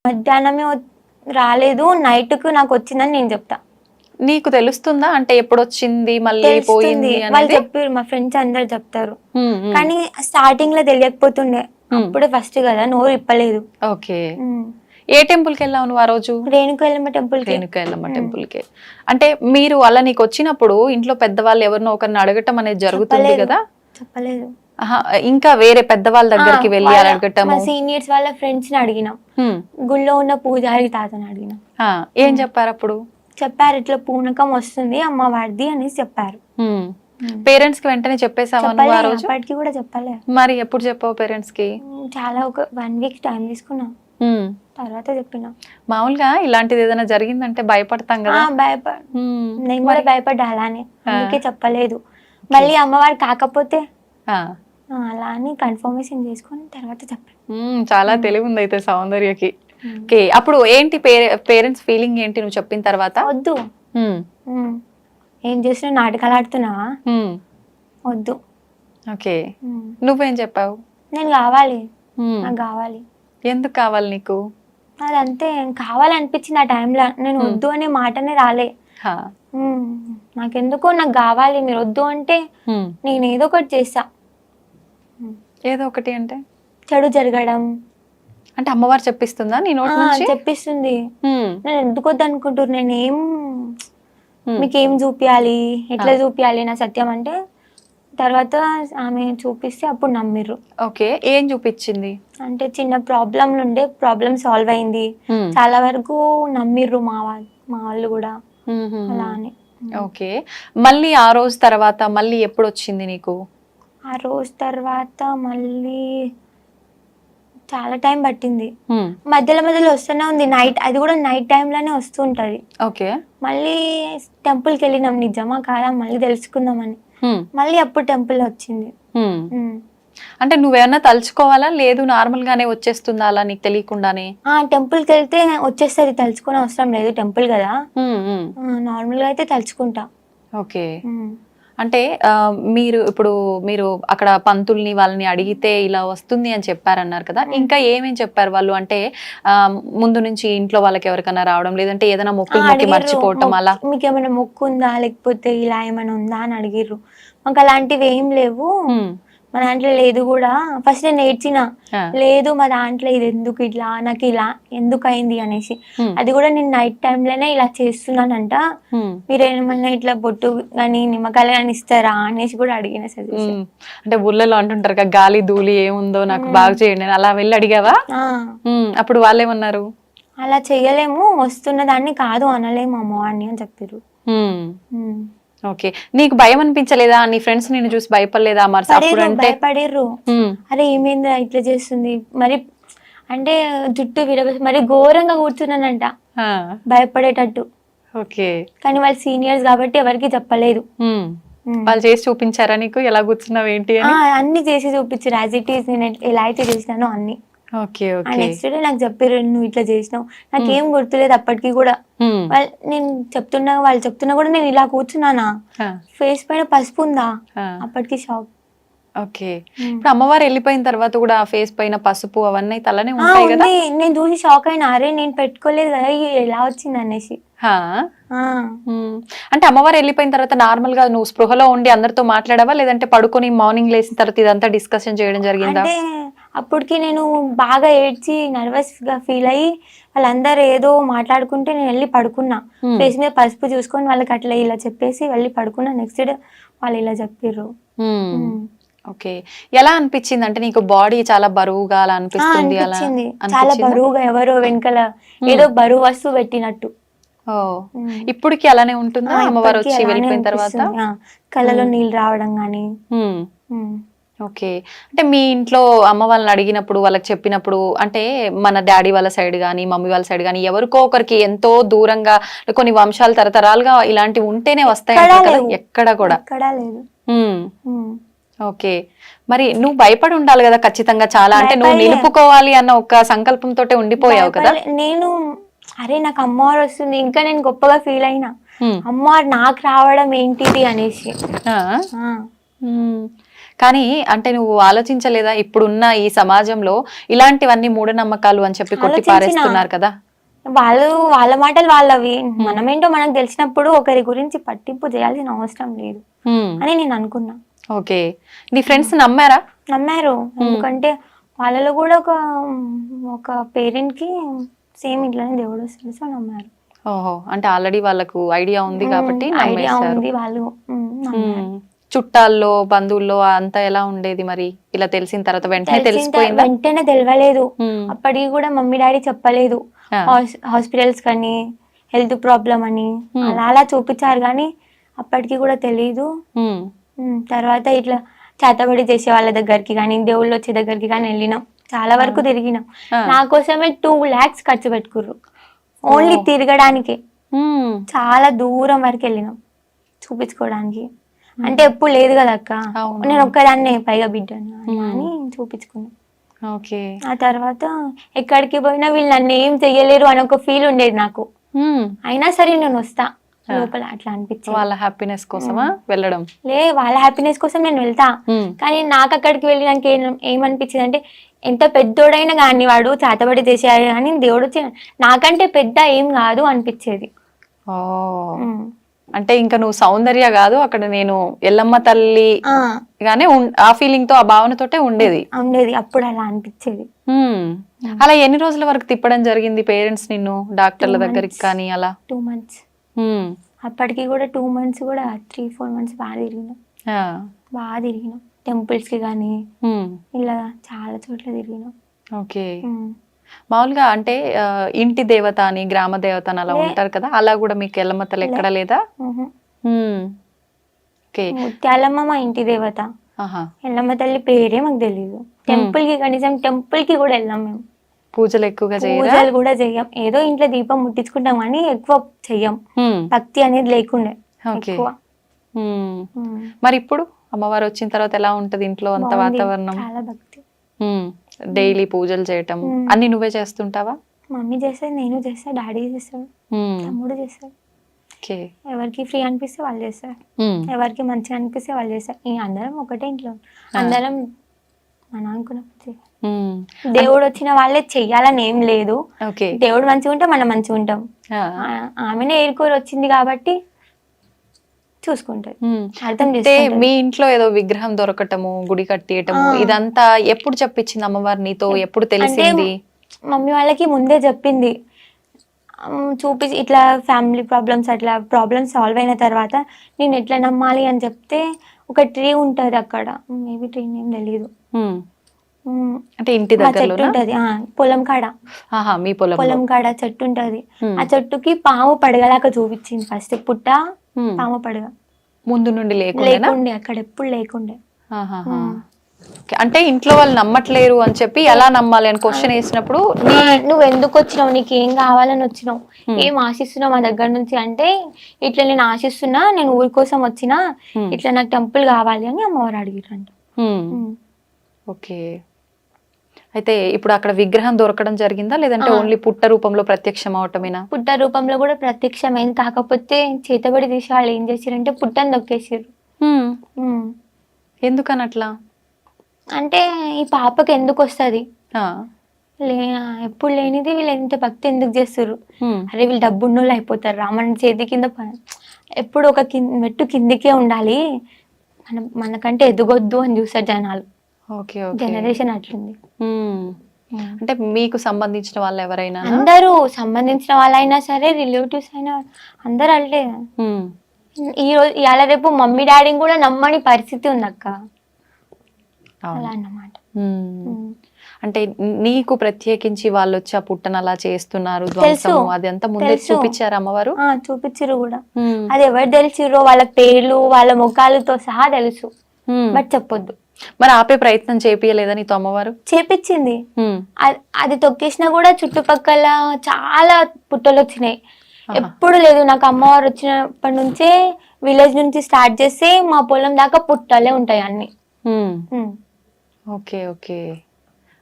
మధ్యాహ్నమే రాలేదు, నైట్కు నాకు వచ్చిందని నేను చెప్తా. నీకు తెలుస్తుందా అంటే ఎప్పుడు వచ్చింది మళ్ళీ తెలుస్తుంది, పోయింది వాళ్ళు అనేది? చెప్పారు, మా ఫ్రెండ్స్ అందరు చెప్తారు. కానీ స్టార్టింగ్ లో తెలియకపోతుండే, అప్పుడే ఫస్ట్ కదా, నోరు ఇప్పలేదు. ఓకే. ఏ టెంపుల్ కి వెళ్ళావు నువ్వు ఆ రోజు? రేణుక ఎల్లమ్మ టెంపుల్. రేణుక ఎల్లమ్మ టెంపుల్ కి. అంటే మీరు అలా నీకు వచ్చినప్పుడు ఇంట్లో పెద్దవాళ్ళు ఎవరినో ఒకరిని అడగటం అనేది జరుగుతుంది కదా? చెప్పలేదు. ఇంకా వేరే పెద్దవాళ్ళ దగ్గరికి వెళ్ళి అడగటం? సీనియర్స్ వాళ్ళ ఫ్రెండ్స్ ని అడిగినాం, గుళ్ళో ఉన్న పూజారి తాతని అడిగినాం. ఏం చెప్పారు అప్పుడు? చెప్పారు, ఇట్లా పూనకం వస్తుంది అమ్మవారిది అనేసి చెప్పారు. పేరెంట్స్ కి వెంటనే చెప్పేసావా నువ్వు ఆ రోజు? అప్పటికి కూడా చెప్పలే. మరి ఎప్పుడు చెప్పావు పేరెంట్స్ కి? చాలా ఒక 1 వీక్ టైం తీసుకున్నా, తర్వాత చెప్పినా. మామూలుగా ఇలాంటిది ఏదైనా జరిగిందంటే భయపడతాం కదా? నేను కూడా భయపడ్డా అలానే, అందుకే చెప్పలేదు. మళ్ళీ అమ్మవారు కాకపోతే అలా అని కన్ఫర్మేషన్ చేసుకుని తర్వాత చెప్పాను. చాలా తెలివి ఉంది అయితే సౌందర్యకి. ఓకే, అప్పుడు ఏంటి పేరెంట్స్ ఫీలింగ్ ఏంటి నువ్వు చెప్పిన తర్వాత? వద్దు, ఏం చేసినా నాటకాలు ఆడుతున్నావా, వద్దు. ఓకే, నువ్వేం చెప్పావు? నేను కావాలి, నాకు కావాలి. ఎందుకు కావాలి నీకు? అదంతే, కావాలనిపించింది ఆ టైంలో. నేను వద్దు అనే మాటనే రాలే. నాకెందుకో నాకు కావాలి, మీరు వద్దు అంటే నేను ఏదో ఒకటి చేస్తా. ఏదో ఒకటి అంటే చెడు జరగడం అంటే అమ్మవారు చెప్పిస్తుందా నీ నోటి నుంచి? చెప్పిస్తుంది. నేను ఎందుకు వద్దు అనుకుంటారు, నేనేం మీకేం చూపియాలి, ఎట్లా చూపియాలి నా సత్యం అంటే, తర్వాత ఆమె చూపిస్తే అప్పుడు నమ్మిర్రు. ఓకే, ఏం చూపించింది అంటే చిన్న ప్రాబ్లం ఉండే, ప్రాబ్లం సాల్వ్ అయింది, చాలా వరకు నమ్మిర్రు మా వాళ్ళు కూడా అలా అని. ఓకే, మళ్ళీ ఆ రోజు తర్వాత మళ్ళీ ఎప్పుడు వచ్చింది నీకు? ఆ రోజు తర్వాత మళ్ళీ చాలా టైం పట్టింది, మధ్యలో వస్తూనే ఉంది నైట్, అది కూడా నైట్ టైంలోనే వస్తుంటది. ఓకే, మళ్ళీ టెంపుల్కి వెళ్ళినాం, నిజమా కాదా మళ్ళీ తెలుసుకుందామని. మళ్ళీ అప్పుడు టెంపుల్ వచ్చింది. అంటే నువ్వేమన్నా తలుచుకోవాలా, లేదు నార్మల్ గానే వచ్చేస్తుందా అలా నీకు తెలియకుండానే? టెంపుల్ కి వెళ్తే వచ్చేస్తుంది, తలుచుకునే అవసరం లేదు, టెంపుల్ కదా, నార్మల్ గా అయితే తలుచుకుంటా. ఓకే, అంటే మీరు అక్కడ పంతుల్ని వాళ్ళని అడిగితే ఇలా వస్తుంది అని చెప్పారన్నారు కదా, ఇంకా ఏమేం చెప్పారు వాళ్ళు? అంటే ముందు నుంచి ఇంట్లో వాళ్ళకి ఎవరికైనా రావడం, లేదంటే ఏదైనా మొక్కి మర్చిపోవటం అలా? మీకు ఏమైనా మొక్కు ఉందా, లేకపోతే ఇలా ఏమైనా ఉందా అని అడిగిర్రు. మాకు అలాంటివి ఏం లేవు, మా దాంట్లో లేదు కూడా. ఫస్ట్ నేను ఏడ్చిన, లేదు మా దాంట్లో ఇది ఎందుకు ఇట్లా, నాకు ఇలా ఎందుకు అయింది అనేసి. అది కూడా నేను నైట్ టైంలోనే ఇలా చేస్తున్నానంట, మీరేమన్నా ఇట్లా బొట్టు కానీ నిమ్మకాయలు కానీ ఇస్తారా అనేసి కూడా అడిగిన సజెషన్. అంటే ఊళ్ళలో అంటుంటారు కదా, గాలి ధూళి ఏముందో నాకు బాగా చేయండి, అలా వెళ్ళి అడిగావా? అప్పుడు వాళ్ళేమన్నారు? అలా చెయ్యలేము, వస్తున్న దాన్ని కాదు అనలేము అమ్మవారిని అని చెప్పారు. ఓకే, నీకు భయం అనిపించలేదా? నీ ఫ్రెండ్స్ నిన్ను చూసి భయపడలేదా? భయపడిర్రు, అరే ఏమైందా ఇట్లా చేస్తుంది, మరి అంటే జుట్టు మరి ఘోరంగా కూర్చున్నానంట భయపడేటట్టు. ఓకే, కానీ వాళ్ళు సీనియర్స్ కాబట్టి ఎవరికి చెప్పలేదు. వాళ్ళు చేసి చూపించారా నీకు ఎలా కూర్చున్నావు ఏంటి అని? అన్ని చేసి చూపించారు, యాజ్ ఇట్ ఈస్ నేను ఎలా అయితే చేసినానో అన్ని. నెక్స్ట్ డే నాకు చెప్పారు, నువ్వు ఇట్లా చేసినావు, నాకేం గుర్తులేదు అప్పటికి కూడా. నేను వాళ్ళు చెప్తున్నా కూడా నేను ఇలా కూర్చున్నానా, ఫేస్ పైన పసుపు ఉందా, అప్పటికి షాక్. ఓకే, ఇప్పుడు అమ్మవారు వెళ్ళిపోయిన తర్వాత కూడా ఫేస్ పైన పసుపు అవన్నీ తలనే ఉంటాయి కదా? నేను చూసి షాక్ అయినా, అరే నేను పెట్టుకోలేదు కదా, ఎలా వచ్చింది అనేసి. అంటే అమ్మవారు వెళ్ళిపోయిన తర్వాత నార్మల్ గా నువ్వు స్పృహలో ఉండి అందరితో మాట్లాడావా, లేదంటే పడుకొని మార్నింగ్ లేచిన తర్వాత ఇదంతా డిస్కషన్ చేయడం జరిగిందా? అంటే అప్పటికి నేను బాగా ఏడ్చి నర్వస్ గా ఫీల్ అయ్యి వాళ్ళందరూ ఏదో మాట్లాడుకుంటే నేను వెళ్ళి పడుకున్నా, ఫేస్ మీద పసుపు చూసుకొని వాళ్ళకి అట్లా ఇలా చెప్పేసి వెళ్ళి పడుకున్నా. నెక్స్ట్ డే వాళ్ళు ఇలా చెప్పారు. ఓకే, ఎలా అనిపించింది? అంటే నీకు బాడీ చాలా బరువుగా అలా అనిపిస్తుంది? చాలా బరువుగా, ఎవరో వెనకాల ఏదో బరువు వస్తువు పెట్టినట్టు. ఇప్పటికి అలానే ఉంటుందా అమ్మవారు వచ్చి వెళ్ళిపోయిన తర్వాత? కళ్ళలో నీళ్ళు రావడం గానీ. ఓకే, అంటే మీ ఇంట్లో అమ్మ వాళ్ళని అడిగినప్పుడు, వాళ్ళకి చెప్పినప్పుడు, అంటే మన డాడీ వాళ్ళ సైడ్ గానీ మమ్మీ వాళ్ళ సైడ్ గానీ ఎవరికో ఒకరికి ఎంతో దూరంగా కొన్ని వంశాలు తరతరాలుగా ఇలాంటివి ఉంటేనే వస్తాయి కదా, ఎక్కడ కూడా లేదు. ఓకే, మరి నువ్వు భయపడి ఉండాలి కదా ఖచ్చితంగా చాలా, అంటే నువ్వు నిలుపుకోవాలి అన్న ఒక సంకల్పంతో ఉండిపోయావు కదా. నేను అరే నాకు అమ్మవారు వస్తుంది, ఇంకా నేను గొప్పగా ఫీల్ అయినా, అమ్మవారు నాకు రావడం ఏంటిది అనేసి. కానీ అంటే నువ్వు ఆలోచించలేదా ఇప్పుడున్న ఈ సమాజంలో ఇలాంటివన్నీ మూఢనమ్మకాలు అని చెప్పి కొట్టి ఆలోచించిన. పారేస్తున్నారు కదా? వాళ్ళ మాటలు వాళ్ళవి, మనమేంటో మనకు తెలిసినప్పుడు ఒకరి గురించి పట్టింపు చేయాల్సిన అవసరం లేదు అని నేను అనుకున్నా. ఓకే, నీ ఫ్రెండ్స్ నమ్మారా? నమ్మారు, ఎందుకంటే వాళ్ళలో కూడా ఒక పేరెంట్ కి సేమ్ ఇట్లానే దేవుడు వస్తాడు, సో నమ్మారు. ఓహో, అంటే ఆల్రెడీ వాళ్ళకు ఐడియా ఉంది కాబట్టి ఐడియా నమ్మేశారు. ఉంది, వాళ్ళు నమ్మారు. చుట్టాల్లో బంధువుల్లో అంతా ఎలా ఉండేది మరి? ఇలా తెలిసిన తర్వాత వెంటనే తెలిసిపోయిందా? వెంటనే తెలియలేదు, అప్పటికి కూడా మమ్మీ డాడీ చెప్పలేదు. హాస్పిటల్స్ కానీ హెల్త్ ప్రాబ్లం అని అలా అలా చూపించారు, కానీ అప్పటికి కూడా తెలీదు. తర్వాత ఇట్లా చేతబడి చేసే వాళ్ళ దగ్గరికి కానీ దేవుళ్ళు వచ్చే దగ్గరికి కానీ వెళ్ళినాం, చాలా వరకు తిరిగినాం. నా కోసమే 2 lakhs ఖర్చు పెట్టుకుర్రు ఓన్లీ తిరగడానికి. చాలా దూరం వరకు వెళ్ళినాం చూపించుకోవడానికి, అంటే ఎప్పుడు లేదు కదా అక్క, నేను ఒక్కదాన్నే పైగా బిడ్డను అని చూపించుకున్నా. ఆ తర్వాత ఎక్కడికి పోయినా వీళ్ళు నన్ను ఏం చెయ్యలేరు అని ఒక ఫీల్ ఉండేది నాకు. అయినా సరే నేను వస్తా లోపల, అట్లా అనిపించింది. వాళ్ళ హ్యాపీనెస్ కోసమా వెళ్ళడం? వాళ్ళ హ్యాపీనెస్ కోసం నేను వెళ్తా, కానీ నాకు అక్కడికి వెళ్ళి నాకు ఏమనిపించింది అంటే, ఎంత పెద్దోడైనా కానీ వాడు చేతబడి చేసేయాలి కానీ దేవుడు వచ్చి నాకంటే పెద్ద ఏం కాదు అనిపించేది. అంటే ఇంకా నువ్వు సౌందర్య కాదు అక్కడ, నేను ఎల్లమ్మ తల్లి గానే ఆ ఫీలింగ్ తో, ఆ భావనతోటే ఉండేది. అప్పుడు అలా అనిపించేది. అలా ఎన్ని రోజుల వరకు తిప్పడం జరిగింది పేరెంట్స్ నిన్ను డాక్టర్ల దగ్గరికి కానీ? అలా 2 months. అప్పటికి కూడా 2 months కూడా 3-4 months బాగా తిరిగినాం టెంపుల్స్ కి కానీ ఇలా చాలా చోట్ల తిరిగినాం. ఓకే, మామూలుగా అంటే ఇంటి దేవత అని గ్రామ దేవత అని అలా ఉంటారు కదా, అలా కూడా మీకు ఎల్లమ్మ తల్లి ఎక్కడ లేదా? ముత్యాలమ్మ మా ఇంటి దేవత, ఎల్లమ్మ తల్లి పేరే మాకు తెలీదు. టెంపుల్ కి కనీసం టెంపుల్ కి కూడా వెళ్ళాం మేము. పూజలు ఎక్కువగా పూజలు కూడా చెయ్యం, ఏదో ఇంట్లో దీపం ముట్టించుకుంటాం కానీ ఎక్కువ చెయ్యం, భక్తి అనేది లేకుండే ఎక్కువ. మరి ఇప్పుడు అమ్మవారు వచ్చిన తర్వాత ఎలా ఉంటది ఇంట్లో అంత వాతావరణం? చాలా భక్తి. డైలీ పూజలు చేయటం అన్ని నువ్వే చేస్తుంటావా? మమ్మీ చేస్తాడు, నేను చేస్తా, డాడీ చేస్తాడు, తమ్ముడు చేస్తాడు. ఎవరికి ఫ్రీ అనిపిస్తే వాళ్ళు చేస్తారు, ఎవరికి మంచిగా అనిపిస్తే వాళ్ళు చేస్తారు. అందరం ఒకటే ఇంట్లో, అందరం మన అనుకున్నప్పుడు. దేవుడు వచ్చిన వాళ్ళే చెయ్యాలని ఏం లేదు, దేవుడు మంచిగా ఉంటే మనం మంచిగా ఉంటాం. ఆమెనే ఏరుకోరు వచ్చింది కాబట్టి చూసుకుంటారు, అర్థం చేస్తే. మీ ఇంట్లో ఏదో విగ్రహం దొరకటము, గుడి కట్టేయటము, ఇదంతా ఎప్పుడు చెప్పించింది అమ్మవారు నీతో? ఎప్పుడు తెలిసింది? మమ్మీ వాళ్ళకి ముందే చెప్పింది, చూపించి ఇట్లా ఫ్యామిలీ ప్రాబ్లమ్స్, అట్లా ప్రాబ్లమ్స్ సాల్వ్ అయిన తర్వాత నేను ఎట్లా నమ్మాలి అని చెప్తే, ఒక ట్రీ ఉంటది అక్కడ, మేబీ ట్రీ నేమ్ తెలీదు, అంటే ఇంటి దగ్గర ఉంటది పొలం కాడ, మీ పొలం కాడ చెట్టు ఉంటది. ఆ చెట్టుకి పాము పడగలాగా చూపించింది ఫస్ట్, పుట్ట పాము పడగ ముందు నుండి లేకుండే అక్కడ ఎప్పుడు లేకుండే. అంటే ఇంట్లో వాళ్ళు నమ్మట్లేరు అని చెప్పి ఎలా నమ్మాలి అని క్వశ్చన్ వేసినప్పుడు, నువ్వు ఎందుకు వచ్చినావు, నీకు ఏం కావాలని వచ్చినావు, ఏం ఆశిస్తున్నావు మా దగ్గర నుంచి అంటే, ఇట్లా నేను ఆశిస్తున్నా, నేను ఊరి కోసం వచ్చినా, ఇట్లా నాకు టెంపుల్ కావాలి అని అమ్మవారు అడిగిరంట. ఓకే, అయితే ఇప్పుడు అక్కడ విగ్రహం దొరకడం జరిగిందా, లేదంటే ఓన్లీ పుట్ట రూపంలో ప్రత్యక్షం అవటమేనా? పుట్ట రూపంలో కూడా ప్రత్యక్షమైంది, కాకపోతే చేతబడి తీసి వాళ్ళు ఏం చేసారంటే పుట్టని దొక్కేసారు. ఎందుకనట్లా అంటే ఈ పాపకి ఎందుకు వస్తుంది, ఎప్పుడు లేనిది వీళ్ళు ఎంత భక్తి ఎందుకు చేస్తారు, అరే వీళ్ళు డబ్బున్నోళ్ళు అయిపోతారు రా, మన చేతి కింద ఎప్పుడు ఒక మెట్టు కిందికే ఉండాలి, మనకంటే ఎదగొద్దు అని చూస్తారు జనాలు. జనరేషన్ అట్లుంది. అంటే మీకు సంబంధించిన వాళ్ళు ఎవరైనా? అందరూ సంబంధించిన వాళ్ళైనా సరే, రిలేటివ్స్ అయినా అందరు అంటే ఈ రోజు ఇవాళ రేపు మమ్మీ డాడీని కూడా నమ్మని పరిస్థితి ఉంది అక్క, అలా అన్నమాట. అంటే నీకు ప్రత్యేకించి వాళ్ళు వచ్చి ఆ పుట్టను అలా చేస్తున్నారు అదంతా ముందే చూపించారు అమ్మవారు? చూపించారు కూడా, అది ఎవరు తెలిసిరో వాళ్ళ పేర్లు వాళ్ళ ముఖాలతో సహా తెలుసు, బట్ చెప్పొద్దు. మరి ఆపే ప్రయత్నం చేపియలేదా నీతో అమ్మవారు? చేపించింది, అది తొక్కేసినా కూడా చుట్టుపక్కల చాలా పుట్టలు వచ్చినాయి. ఎప్పుడు లేదు, నాకు అమ్మవారు వచ్చినప్పటి నుంచే విలేజ్ నుంచి స్టార్ట్ చేస్తే మా పొలం దాకా పుట్టలే ఉంటాయి అన్ని. ఓకే ఓకే,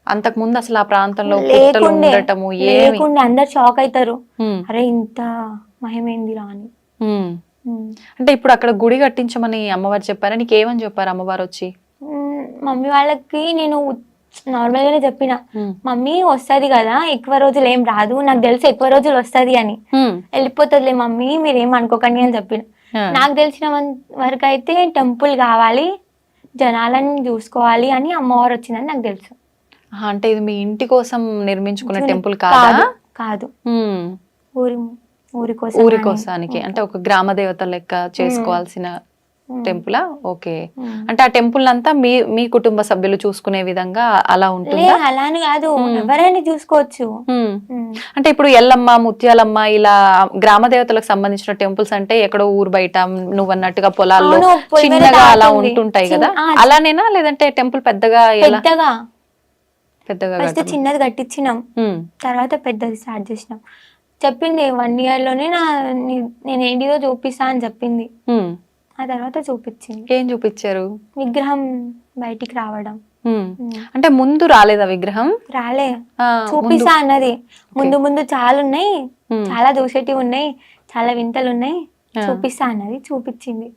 అంతకు ముందు అసలు ఆ ప్రాంతంలో లేకుండా అందరు షాక్ అవుతారు, అరే ఇంత మహిమేందిరా అని. అంటే ఇప్పుడు అక్కడ గుడి కట్టించమని అమ్మవారు చెప్పారా? నీకేమని చెప్పారు అమ్మవారు వచ్చి? మమ్మీ వాళ్ళకి నేను నార్మల్ గానే చెప్పిన, మమ్మీ వస్తది కదా ఎక్కువ రోజులు ఏం రాదు, నాకు తెలిసి ఎక్కువ రోజులు వస్తది అని, వెళ్ళిపోతుందిలే మమ్మీ మీరేం అనుకోకండి అని చెప్పిన. నాకు తెలిసిన వరకు అయితే టెంపుల్ కావాలి, జనాలను చూసుకోవాలి అని అమ్మవారు వచ్చిందని నాకు తెలుసు. అంటే ఇది మీ ఇంటి కోసం నిర్మించుకున్న టెంపుల్ కాదా? కాదు, ఊరి కోసానికి, అంటే ఒక గ్రామ దేవత లెక్క చేసుకోవాల్సిన టెంపులా? ఓకే. అంటే ఆ టెంపుల్ అంతా మీ కుటుంబ సభ్యులు చూసుకునే విధంగా అలా ఉంటుంది? అలాని కాదు, ఎవరైనా చూసుకోవచ్చు. అంటే ఇప్పుడు ఎల్లమ్మ, ముత్యాలమ్మ ఇలా గ్రామ దేవతలకు సంబంధించిన టెంపుల్స్ అంటే ఎక్కడో ఊరు బయట నువ్వు అన్నట్టుగా పొలాల్లో చిన్నగా అలా ఉంటుంటాయి కదా, అలానేనా? లేదంటే టెంపుల్ పెద్దగా పెద్దగా ఫస్ట్ చిన్నది కట్టించినాం, తర్వాత పెద్దది స్టార్ట్ చేసినాం. చెప్పింది 1 year లోనే నేను ఏంటిదో చూపిస్తా అని చెప్పింది. ఆ తర్వాత చూపించింది. ఏం చూపించారు? విగ్రహం బయటికి రావడం. అంటే ముందు రాలేదా విగ్రహం? రాలే, చూపిస్తా అన్నది. ముందు చాలా ఉన్నాయి, చాలా చూసేటివి ఉన్నాయి, చాలా వింతలు ఉన్నాయి, చూపిస్తా అన్నది, చూపించింది.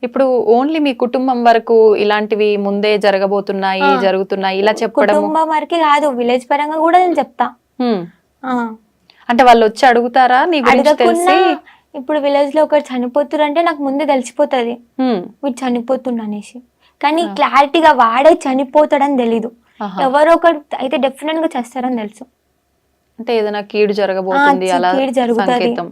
ఇప్పుడు ఓన్లీ మీ కుటుంబం వరకు ఇలాంటివి ముందే జరుగుతున్నాయి ఇలా చెప్పడం? కుటుంబం వరకే కాదు, విలేజ్ పరంగా కూడా నేను చెప్తా. అంటే వాళ్ళు వచ్చి అడుగుతారా నీ గురించి తెలిసి? ఇప్పుడు విలేజ్ లో ఒకరు చనిపోతున్నారు అంటే నాకు ముందే తెలిసిపోతుంది వీడు చనిపోతుండ అనేసి, కానీ క్లారిటీగా వాడే చనిపోతాడని తెలీదు. ఎవరో ఒకరు అయితే డెఫినెట్ గా చేస్తారని తెలుసు. అంటే ఏదైనా కీడు జరగబోతుంది అలా సంకేతం.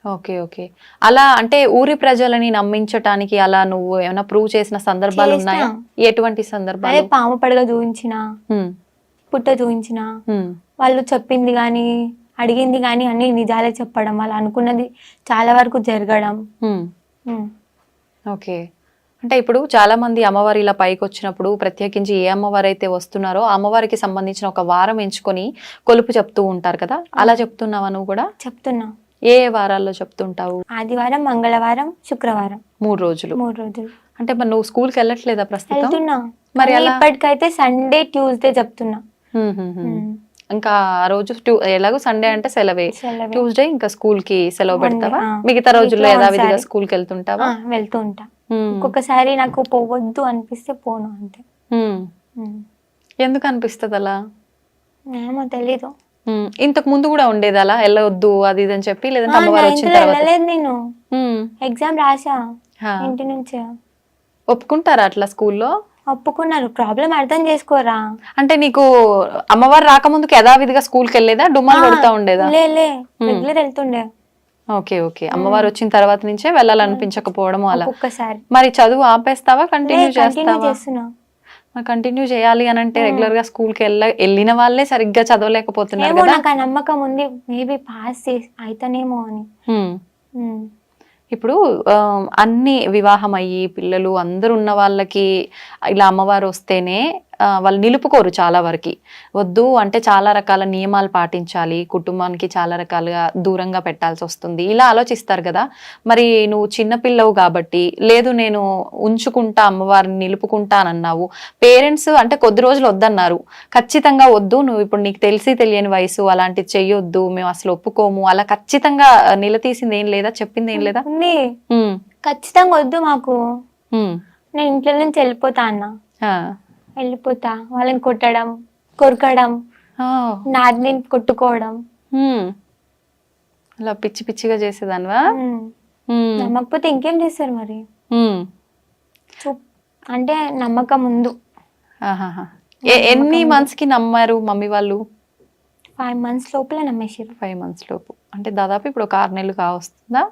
Okay okay. అలా అంటే ఊరి ప్రజలని నమ్మించటానికి అలా నువ్వు ఏమైనా ప్రూవ్ చేసిన సందర్భాలు ఉన్నాయా? ఎటువంటి సందర్భాలు? పాము పడగ చూపించిన, పుట్ట చూపించిన, వాళ్ళు చెప్పింది గాని అడిగింది గాని అన్ని నిజాలే చెప్పడం, వాళ్ళు అనుకున్నది చాలా వరకు జరగడం. ఓకే. అంటే ఇప్పుడు చాలా మంది అమ్మవారి ఇలా పైకి వచ్చినప్పుడు ప్రత్యేకించి ఏ అమ్మవారు అయితే వస్తున్నారో అమ్మవారికి సంబంధించిన ఒక వారం ఎంచుకొని కొలుపు చెప్తూ ఉంటారు కదా, అలా చెప్తున్నావా నువ్వు కూడా? చెప్తున్నా. ఏ వారాల్లో చెప్తుంటావు? ఆదివారం, మంగళవారం, శుక్రవారం, 3 రోజులు. 3 రోజులు. అంటే మరి నువ్వు స్కూల్ కి వెళ్ళట్లేదా ప్రస్తుతం? వెళ్తున్నా, మరి ఇప్పటికైతే సండే, ట్యూస్డే చెప్తున్నా. ఇంకా ఆ రోజు ఎలాగో సండే అంటే సెలవే, ట్యూస్డే ఇంకా స్కూల్ కి సెలవు పెడతావా? మిగతా రోజుల్లో యథావిధిగా స్కూల్ కి వెళ్తుంటావా? వెళ్తూ ఉంటా. ఒక్కొక్కసారి నాకు పోవద్దు అనిపిస్తే పోను అంతే. ఎందుకు అనిపిస్తుంది అలా? ఏమో తెలీదు. ఇంతకు ముందు కూడా ఉండేది అలా వెళ్ళవద్దు అది ఇది అని చెప్పి? లేదంటే అమ్మవారు వచ్చిన తర్వాత? వెళ్ళలేదు, నేను ఎగ్జామ్ రాసా ఇంటి నుంచే. ఒప్పుకుంటారా అట్లా స్కూల్లో? ఒప్పుకున్నారు, ప్రాబ్లం అర్థం చేసుకోరా. అంటే నీకు అమ్మవారు రాకముందుకు యథావిధిగా స్కూల్ కి వెళ్ళేదా? డుమ్మాలు కొడతా ఉండేదా? రెగ్యులర్ వెళ్తుండే. Okay okay. అమ్మవారు వచ్చిన తర్వాత నుంచే వెళ్ళాలనిపించకపోవడం అలా. ఒక్కసారి మరి చదువు ఆపేస్తావా, కంటిన్యూ చేస్తావా? చేస్తున్నా. కంటిన్యూ చేయాలి అని అంటే రెగ్యులర్ గా స్కూల్ కి వెళ్ళిన వాళ్ళే సరిగ్గా చదవలేకపోతున్నారు కదా. నాకు ఆ నమ్మకం ఉంది, మేబీ పాస్ అయితేనేమో అని. ఇప్పుడు అన్ని వివాహం అయ్యి పిల్లలు అందరు ఉన్న వాళ్ళకి ఇలా అమ్మవారు వస్తేనే వాళ్ళు నిలుపుకోరు చాలా వరకు. వద్దు అంటే చాలా రకాల నియమాలు పాటించాలి, కుటుంబానికి చాలా రకాలుగా దూరంగా పెట్టాల్సి వస్తుంది, ఇలా ఆలోచిస్తారు కదా. మరి నువ్వు చిన్నపిల్లవు కాబట్టి లేదు నేను ఉంచుకుంటా అమ్మవారిని నిలుపుకుంటా అని అన్నావు. పేరెంట్స్ అంటే కొద్ది రోజులు వద్దన్నారు, ఖచ్చితంగా వద్దు నువ్వు ఇప్పుడు నీకు తెలిసి తెలియని వయసు అలాంటివి చెయ్యొద్దు, మేము అసలు ఒప్పుకోము, అలా ఖచ్చితంగా నిలదీసింది ఏం లేదా, చెప్పింది ఏం లేదా? ఖచ్చితంగా వద్దు మాకు, నేను ఇంట్లో నుంచి వెళ్ళిపోతా అన్న. వెళ్ళిపోతా, వాళ్ళని కొట్టడం, కొరకడం, నాది కొట్టుకోవడం, అలా పిచ్చి పిచ్చిగా చేసేదానివా? నమ్మకపోతే ఇంకేం చేస్తారు మరి. అంటే నమ్మకం ముందు. ఎన్ని మంత్స్ కి నమ్మారు మమ్మీ వాళ్ళు? 5 months లోపల నమ్మేసారు. 5 months లోపు అంటే దాదాపు ఇప్పుడు 6 నెలలు కావస్తుందా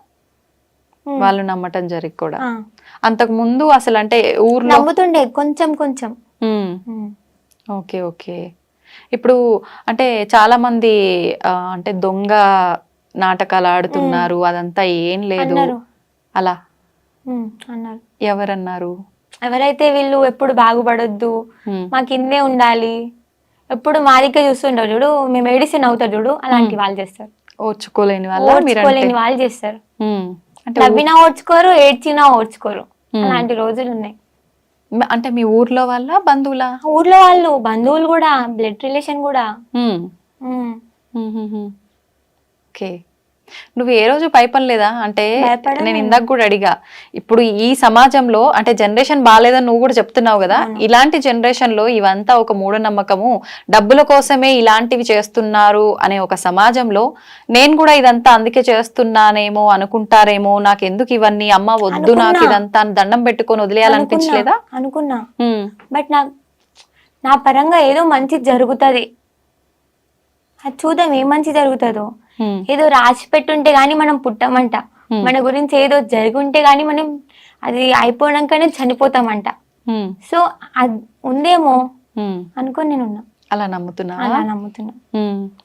వాళ్ళు నమ్మటం జరిగి కూడా? అంతకు ముందు అసలు అంటే ఊర్లో నమ్ముతుండే కొంచెం కొంచెం. Okay okay. ఇప్పుడు అంటే చాలా మంది అంటే దొంగ నాటకాలు ఆడుతున్నారు, అదంతా ఏం లేదు అలా అన్నారు. ఎవరన్నారు? ఎవరైతే వీళ్ళు ఎప్పుడు బాగుపడొద్దు, మాకు ఇన్నే ఉండాలి, ఎప్పుడు మా దగ్గర చూస్తుంటారు చూడు, మేము ఏడిసి నవ్వుతారు చూడు, అలాంటి వాళ్ళు చేస్తారు. ఓర్చుకోలేని వాళ్ళు చేస్తారు. నవ్వినా ఓడ్చుకోరు, ఏడ్చినా ఓడ్చుకోరు, అలాంటి రోజులు ఉన్నాయి. అంటే మీ ఊర్లో వాళ్ళ బంధువులా? ఊర్లో వాళ్ళు, బంధువులు కూడా, బ్లడ్ రిలేషన్ కూడా. ఓకే. నువ్వు ఏ రోజు భయపడలేదా? అంటే భయపడను. నేను ఇందాక కూడా అడిగా, ఇప్పుడు ఈ సమాజంలో అంటే జనరేషన్ బాగాలేదని నువ్వు కూడా చెప్తున్నావు కదా, ఇలాంటి జనరేషన్ లో ఇవంతా ఒక మూఢనమ్మకము, డబ్బుల కోసమే ఇలాంటివి చేస్తున్నారు అనే ఒక సమాజంలో నేను కూడా ఇదంతా అందుకే చేస్తున్నానేమో అనుకుంటారేమో, నాకు ఎందుకు ఇవన్నీ, అమ్మ వద్దు నాకు ఇదంతా దండం పెట్టుకొని వదిలేయాలనిపించలేదా? అనుకున్నా, బట్ నా పరంగా ఏదో మంచి జరుగుతుంది, అది చూద్దాం ఏం మంచి జరుగుతుందో. ఏదో రాసి పెట్టుంటే గానీ మనం పుట్టమంట, మన గురించి ఏదో జరుగుంటే గానీ మనం అది అయిపోయాకనే చనిపోతామంట. సో అది ఉందేమో అనుకొని నేను ఉన్నా. అలా నమ్ముతున్నా? అలా నమ్ముతున్నా.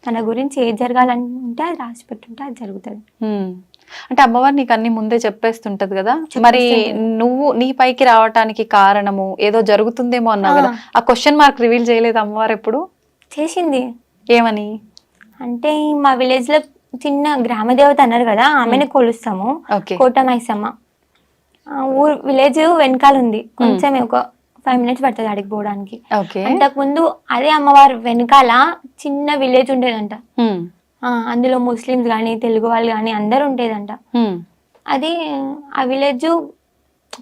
మన గురించి ఏది జరగాలంటే అది రాసి పెట్టుంటే అది జరుగుతుంది. అంటే అమ్మవారు నీకు అన్ని ముందే చెప్పేస్తుంటది కదా, మరి నువ్వు నీ పైకి రావటానికి కారణము ఏదో జరుగుతుందేమో అన్నావు కదా, ఆ క్వశ్చన్ మార్క్ రివీల్ చేయలేదు అమ్మవారు ఎప్పుడు? చేసింది. ఏమని? అంటే మా విలేజ్ లో చిన్న గ్రామ దేవత అన్నారు కదా, ఆమెను కొలుస్తాము, కోటమైసమ్మ. ఊరు విలేజ్ వెనకాల ఉంది, కొంచెం ఒక 5 minutes పడుతుంది అడిగి పోవడానికి. అంతకు ముందు అదే అమ్మవారు వెనకాల చిన్న విలేజ్ ఉండేదంట. అందులో ముస్లిమ్స్ గాని తెలుగు వాళ్ళు గాని అందరు ఉండేదంట. అది ఆ విలేజ్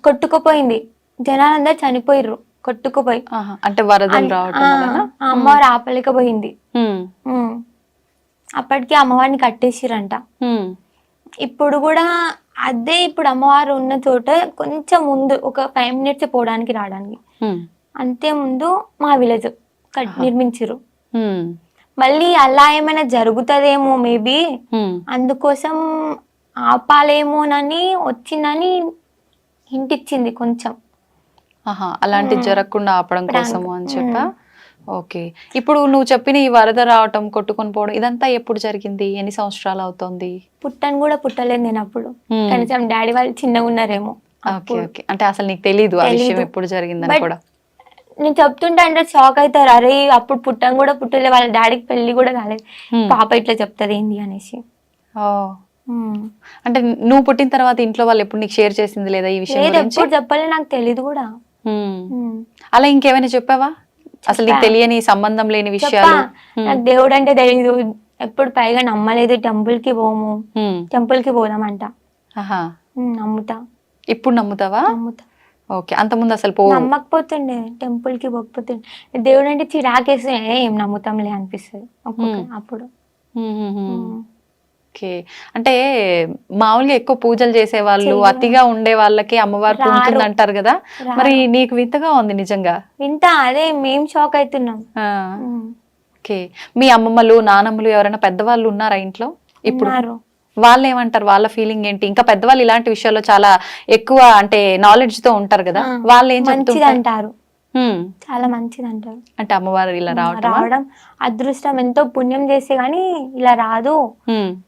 కొట్టుకుపోయింది, జనాలందరూ చనిపోయిర్రు కొట్టుకుపోయి. అంటే వరదలు రావటం వలన అమ్మవారు ఆపలేకపోయింది. అప్పటికి అమ్మవారిని కట్టేసిరంట. ఇప్పుడు కూడా అదే, ఇప్పుడు అమ్మవారు ఉన్న చోట కొంచెం ముందు ఒక 5 minutes పోవడానికి రావడానికి, అంతే ముందు మా విలేజ్ నిర్మించారు. మళ్ళీ అలా ఏమైనా జరుగుతుందేమో మేబీ, అందుకోసం ఆపాలేమోనని వచ్చిందని హింటిచ్చింది కొంచెం. అలాంటి జరగకుండా ఆపడం కోసము అని చెప్పా. ఓకే, ఇప్పుడు నువ్వు చెప్పిన ఈ వరద రావటం, కొట్టుకొని పోవడం, ఇదంతా ఎప్పుడు జరిగింది? ఎన్ని సంవత్సరాలు అవుతోంది? పుట్టను కూడా పుట్టలేదు నేను అప్పుడు, కనీసం డాడీ వాళ్ళు చిన్నగా ఉన్నారేమో. అంటే అసలు నీకు తెలీదు ఆ విషయం ఎప్పుడు జరిగిందని కూడా? నేను చెప్తుంటే అంటే షాక్ అవుతారు, అరే అప్పుడు పుట్టను కూడా పుట్టలేదు, వాళ్ళ డాడీకి పెళ్లి కూడా కాలేదు, పాప ఇట్లా చెప్తుంది ఏంది అనేసి. అంటే నువ్వు పుట్టిన తర్వాత ఇంట్లో వాళ్ళు ఎప్పుడు నీకు షేర్ చేసింది లేదా ఈ విషయం? ఎప్పుడు చెప్పలే, నాకు తెలీదు కూడా. అలా ఇంకేమైనా చెప్పావా అసలు నీకు తెలియని సంబంధం లేని విషయాలు? నాకు దేవుడు అంటే తెలీదు, ఎప్పుడు పైగా నమ్మలేదు. టెంపుల్ కి పోము, టెంపుల్ కి పోదామంట. నమ్ముతా. ఇప్పుడు నమ్ముతావా? నమ్ముతా. ఓకే, అంత ముందు అసలు నమ్మకపోతుండే, టెంపుల్ కి పోకపోతుండే. దేవుడు అంటే చిరాకేస్తే ఏం నమ్ముతాంలే అనిపిస్తుంది అప్పుడు. ఓకే, అంటే మామూలుగా ఎక్కువ పూజలు చేసే వాళ్ళు, అతిగా ఉండే వాళ్ళకి అమ్మవారు పొందుతుంది అంటారు కదా, మరి నీకు వింతగా ఉంది నిజంగా? వింత, అదే మేం షాక్ అవుతున్నాం. ఓకే, మీ అమ్మమ్మలు నానమ్మలు ఎవరైనా పెద్దవాళ్ళు ఉన్నారా ఇంట్లో ఇప్పుడు? వాళ్ళు ఏమంటారు? వాళ్ళ ఫీలింగ్ ఏంటి? ఇంకా పెద్దవాళ్ళు ఇలాంటి విషయాల్లో చాలా ఎక్కువ అంటే నాలెడ్జ్ తో ఉంటారు కదా, వాళ్ళు ఏం అంటారు? చాలా మంచిది అంటారు. అంటే అమ్మవారు ఇలా రావడం అదృష్టం, ఎంతో పుణ్యం చేస్తే గానీ ఇలా రాదు,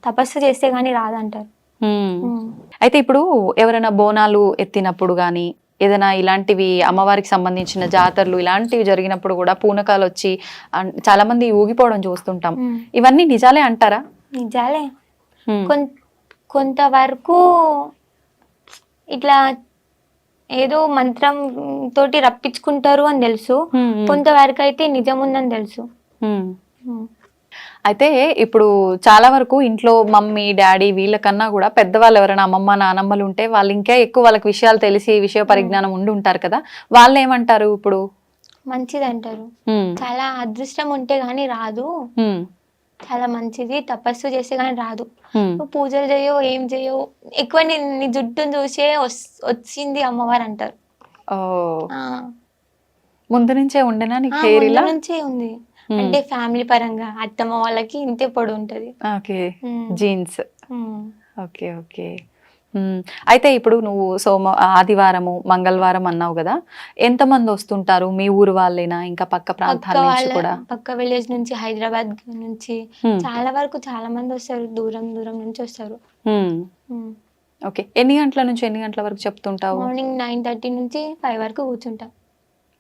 తపస్సు చేస్తే గానీ రాదు అంటారు. అయితే ఇప్పుడు ఎవరైనా బోనాలు ఎత్తినప్పుడు గానీ, ఏదైనా ఇలాంటివి అమ్మవారికి సంబంధించిన జాతరలు ఇలాంటివి జరిగినప్పుడు కూడా పూనకాలు వచ్చి చాలా మంది ఊగిపోవడం చూస్తుంటాం, ఇవన్నీ నిజాలే అంటారా? నిజాలే, కొంతవరకు ఇట్లా ఏదో మంత్రం తోటి రప్పించుకుంటారు అని తెలుసు, కొంతవరకు అయితే నిజం ఉందని తెలుసు. అయితే ఇప్పుడు చాలా వరకు ఇంట్లో మమ్మీ డాడీ వీళ్ళకన్నా కూడా పెద్దవాళ్ళు ఎవరైనా అమ్మమ్మ నానమ్మలు ఉంటే వాళ్ళు ఇంకా ఎక్కువ వాళ్ళకి విషయాలు తెలిసి విషయ పరిజ్ఞానం ఉండి ఉంటారు కదా, వాళ్ళు ఏమంటారు? ఇప్పుడు మంచిది అంటారు, చాలా అదృష్టం ఉంటే గానీ రాదు, చాలా మంచిది, తపస్సు చేస్తే గానీ రాదు, నువ్వు పూజలు చేయవు ఏం చేయవు, ఎక్కువ నీ జుట్టును చూసే వచ్చింది అమ్మవారు అంటారు. ముందు నుంచే ఉండేనా నీకు హెయిర్? ఇలా నుంచే ఉంది, అంటే ఫ్యామిలీ పరంగా అత్తమ్మ వాళ్ళకి ఇంతే పొడి ఉంటది. Okay, jeans. Okay okay. అయితే ఇప్పుడు నువ్వు ఆదివారము మంగళవారం అన్నావు కదా, ఎంతమంది వస్తుంటారు? మీ ఊరు వాళ్ళేనా, ఇంకా పక్క ప్రాంతాల నుంచి కూడా? పక్క విలేజ్ నుంచి, హైదరాబాద్ నుంచి చాలా వరకు చాలా మంది వస్తారు, దూరం దూరం నుంచి వస్తారు. ఓకే, ఎన్ని గంటల నుంచి ఎన్ని గంటల వరకు చెప్తుంటావు? మార్నింగ్ 9:30 నుంచి 5 వరకు కూర్చుంటాం.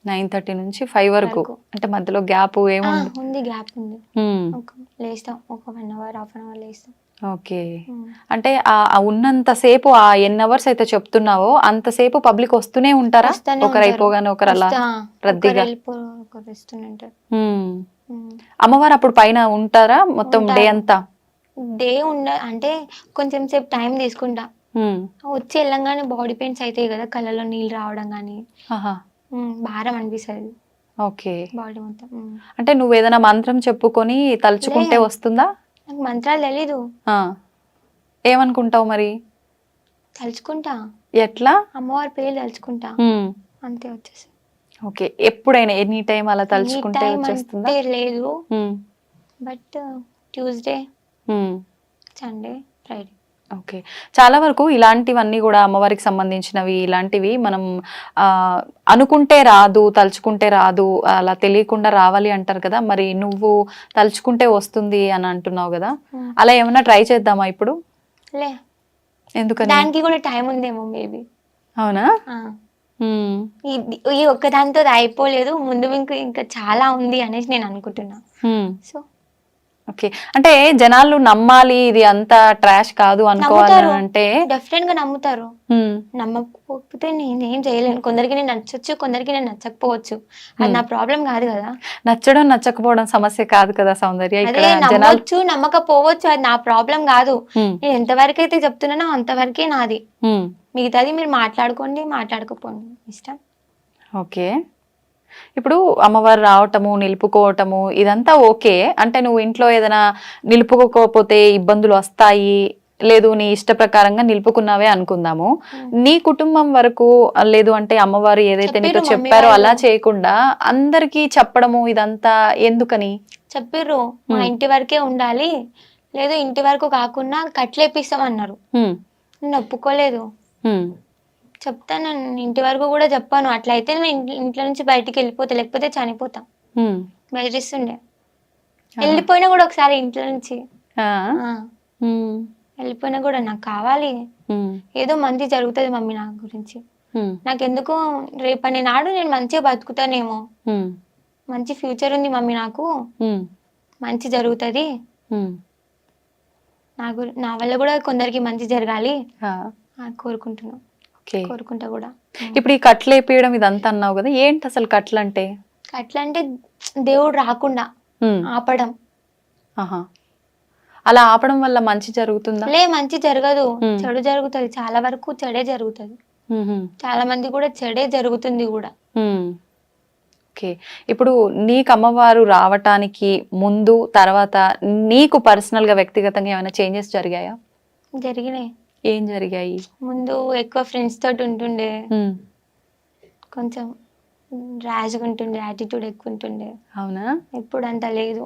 9:30 నుంచి 5 వరకు, అంటే మధ్యలో గ్యాప్ ఏముంది? ఉంది, గ్యాప్ ఉంది, లేస్తాం ఒక 1 hour 1/2 hour లేస్తాం. ఓకే, అంటే ఉన్నంతసేపు ఆ ఎన్ని అవర్స్ అయితే చెప్తున్నావో అంతసేపు పబ్లిక్ వస్తూనే ఉంటారా? ఒకరు అయిపోగానే ఒకరు అలా రద్దీగా? వస్తూనే ఉంటారు. అమ్మవారు అప్పుడు పైన ఉంటారా మొత్తం డే అంతా? డే అంటే కొంచెం సేపు టైం తీసుకుంటా. వచ్చి వెళ్ళంగానే బాడీ పెయిన్స్ అవుతాయి కదా, కళ్ళలో నీళ్ళు రావడం కానీ భారం అనిపిస్తుంది ఓకే. బాడీ మొత్తం. అంటే నువ్వు ఏదైనా మంత్రం చెప్పుకొని తలుచుకుంటే వస్తుందా? నాకు మంత్రాలు తెలీదు. ఏమనుకుంటావు మరి? తలుచుకుంటా. ఎట్లా? అమ్మవారి పేరు తలుచుకుంటా, అంతే వచ్చేసి. ఓకే. ఎప్పుడైనా ఎనీ టైం అలా తలుచుకుంటే వచ్చేస్తుందా? లేదు, but Tuesday, Sunday, Friday. Okay. చాలా వరకు ఇలాంటివన్నీ కూడా అమ్మవారికి సంబంధించినవి, ఇలాంటివి మనం అనుకుంటే రాదు, తలుచుకుంటే రాదు, అలా తెలియకుండా రావాలి అంటారు కదా. మరి నువ్వు తలుచుకుంటే వస్తుంది అని అంటున్నావు కదా, అలా ఏమన్నా ట్రై చేద్దామా ఇప్పుడు? లే, ఎందుకని? దానికి కూడా టైం ఉందేమో మేబీ. అవునా? ఈ ఒక్కదాంతో అయిపోలేదు, ముందు ఇంకా చాలా ఉంది అనేసి నేను అనుకుంటున్నా. So okay. అంటే జనాలు నమ్మాలి, ఇది అంత ట్రాష్ కాదు అనుకోవాలి అంటే డెఫినెట్ గా నమ్ముతారు. నమ్మకపోతే నేనేం చేయలేను. కొందరికి నేను నచ్చచ్చు, కొందరికి నేను నచ్చకపోవచ్చు, అది నా ప్రాబ్లం కాదు కదా. నచ్చడం నచ్చకపోవడం సమస్య కాదు కదా సౌందర్య. అదే నమ్మవచ్చు నమ్మకపోవచ్చు, అది నా ప్రాబ్లం కాదు. నేను ఎంతవరకు అయితే చెప్తున్నానో అంతవరకే నాది. మిగతాది మీరు మాట్లాడుకోండి, మాట్లాడుకోపోండి, ఇష్టం. ఓకే. ఇప్పుడు అమ్మవారు రావటము, నిలుపుకోవటము ఇదంతా ఓకే. అంటే నువ్వు ఇంట్లో ఏదైనా నిలుపుకోకపోతే ఇబ్బందులు వస్తాయి, లేదు నీ ఇష్ట ప్రకారంగా నిలుపుకున్నావే అనుకుందాము, నీ కుటుంబం వరకు లేదు అంటే అమ్మవారు ఏదైతే నీతో చెప్పారో అలా చేయకుండా అందరికి చెప్పడము ఇదంతా ఎందుకని? చెప్పిర్రు మా ఇంటి వరకే ఉండాలి, లేదు ఇంటి వరకు కాకుండా కట్లేపిస్తామన్నారు. నేను ఒప్పుకోలేదు. చెప్తాను, ఇంటి వరకు కూడా చెప్పాను. అట్లయితే నేను ఇంట్లో నుంచి బయటికి వెళ్ళిపోతా, లేకపోతే చనిపోతా. బెదిరిస్తుండే. వెళ్ళిపోయినా కూడా ఒకసారి ఇంట్లో నుంచి వెళ్ళిపోయినా కూడా నాకు కావాలి, ఏదో మంచి జరుగుతుంది మమ్మీ నా గురించి, నాకెందుకు రేపటి నాడు నేను మంచిగా బతుకుతానేమో, మంచి ఫ్యూచర్ ఉంది మమ్మీ నాకు, మంచి జరుగుతుంది, నా వల్ల కూడా కొందరికి మంచి జరగాలి కోరుకుంటున్నా, కోరుకుంటా కూడా. ఇప్పుడు ఈ కట్లు వేపియడం ఇదంతా అన్నావు కదా, ఏంటి అసలు కట్లు అంటే? కట్లు అంటే దేవుడు రాకుండా ఆపడం. అలా ఆపడం వల్ల మంచి జరుగుతుందా? లే, మంచి జరగదు, చెడు జరుగుతుంది. చాలా వరకు చెడే జరుగుతుంది, చాలా మంది కూడా చెడే జరుగుతుంది కూడా. ఓకే. ఇప్పుడు నీకు అమ్మవారు రావటానికి ముందు తర్వాత నీకు పర్సనల్ గా వ్యక్తిగతంగా ఏమైనా చేంజెస్ జరిగాయా? జరిగినాయి. ఏం జరిగాయి? ముందు ఎక్కువ ఫ్రెండ్స్ తోటి ఉంటుండే, కొంచెం ర్యాష్గా ఉంటుండే, యాటిట్యూడ్ ఎక్కువ ఉంటుండే. అవునా? ఇప్పుడు అంత లేదు.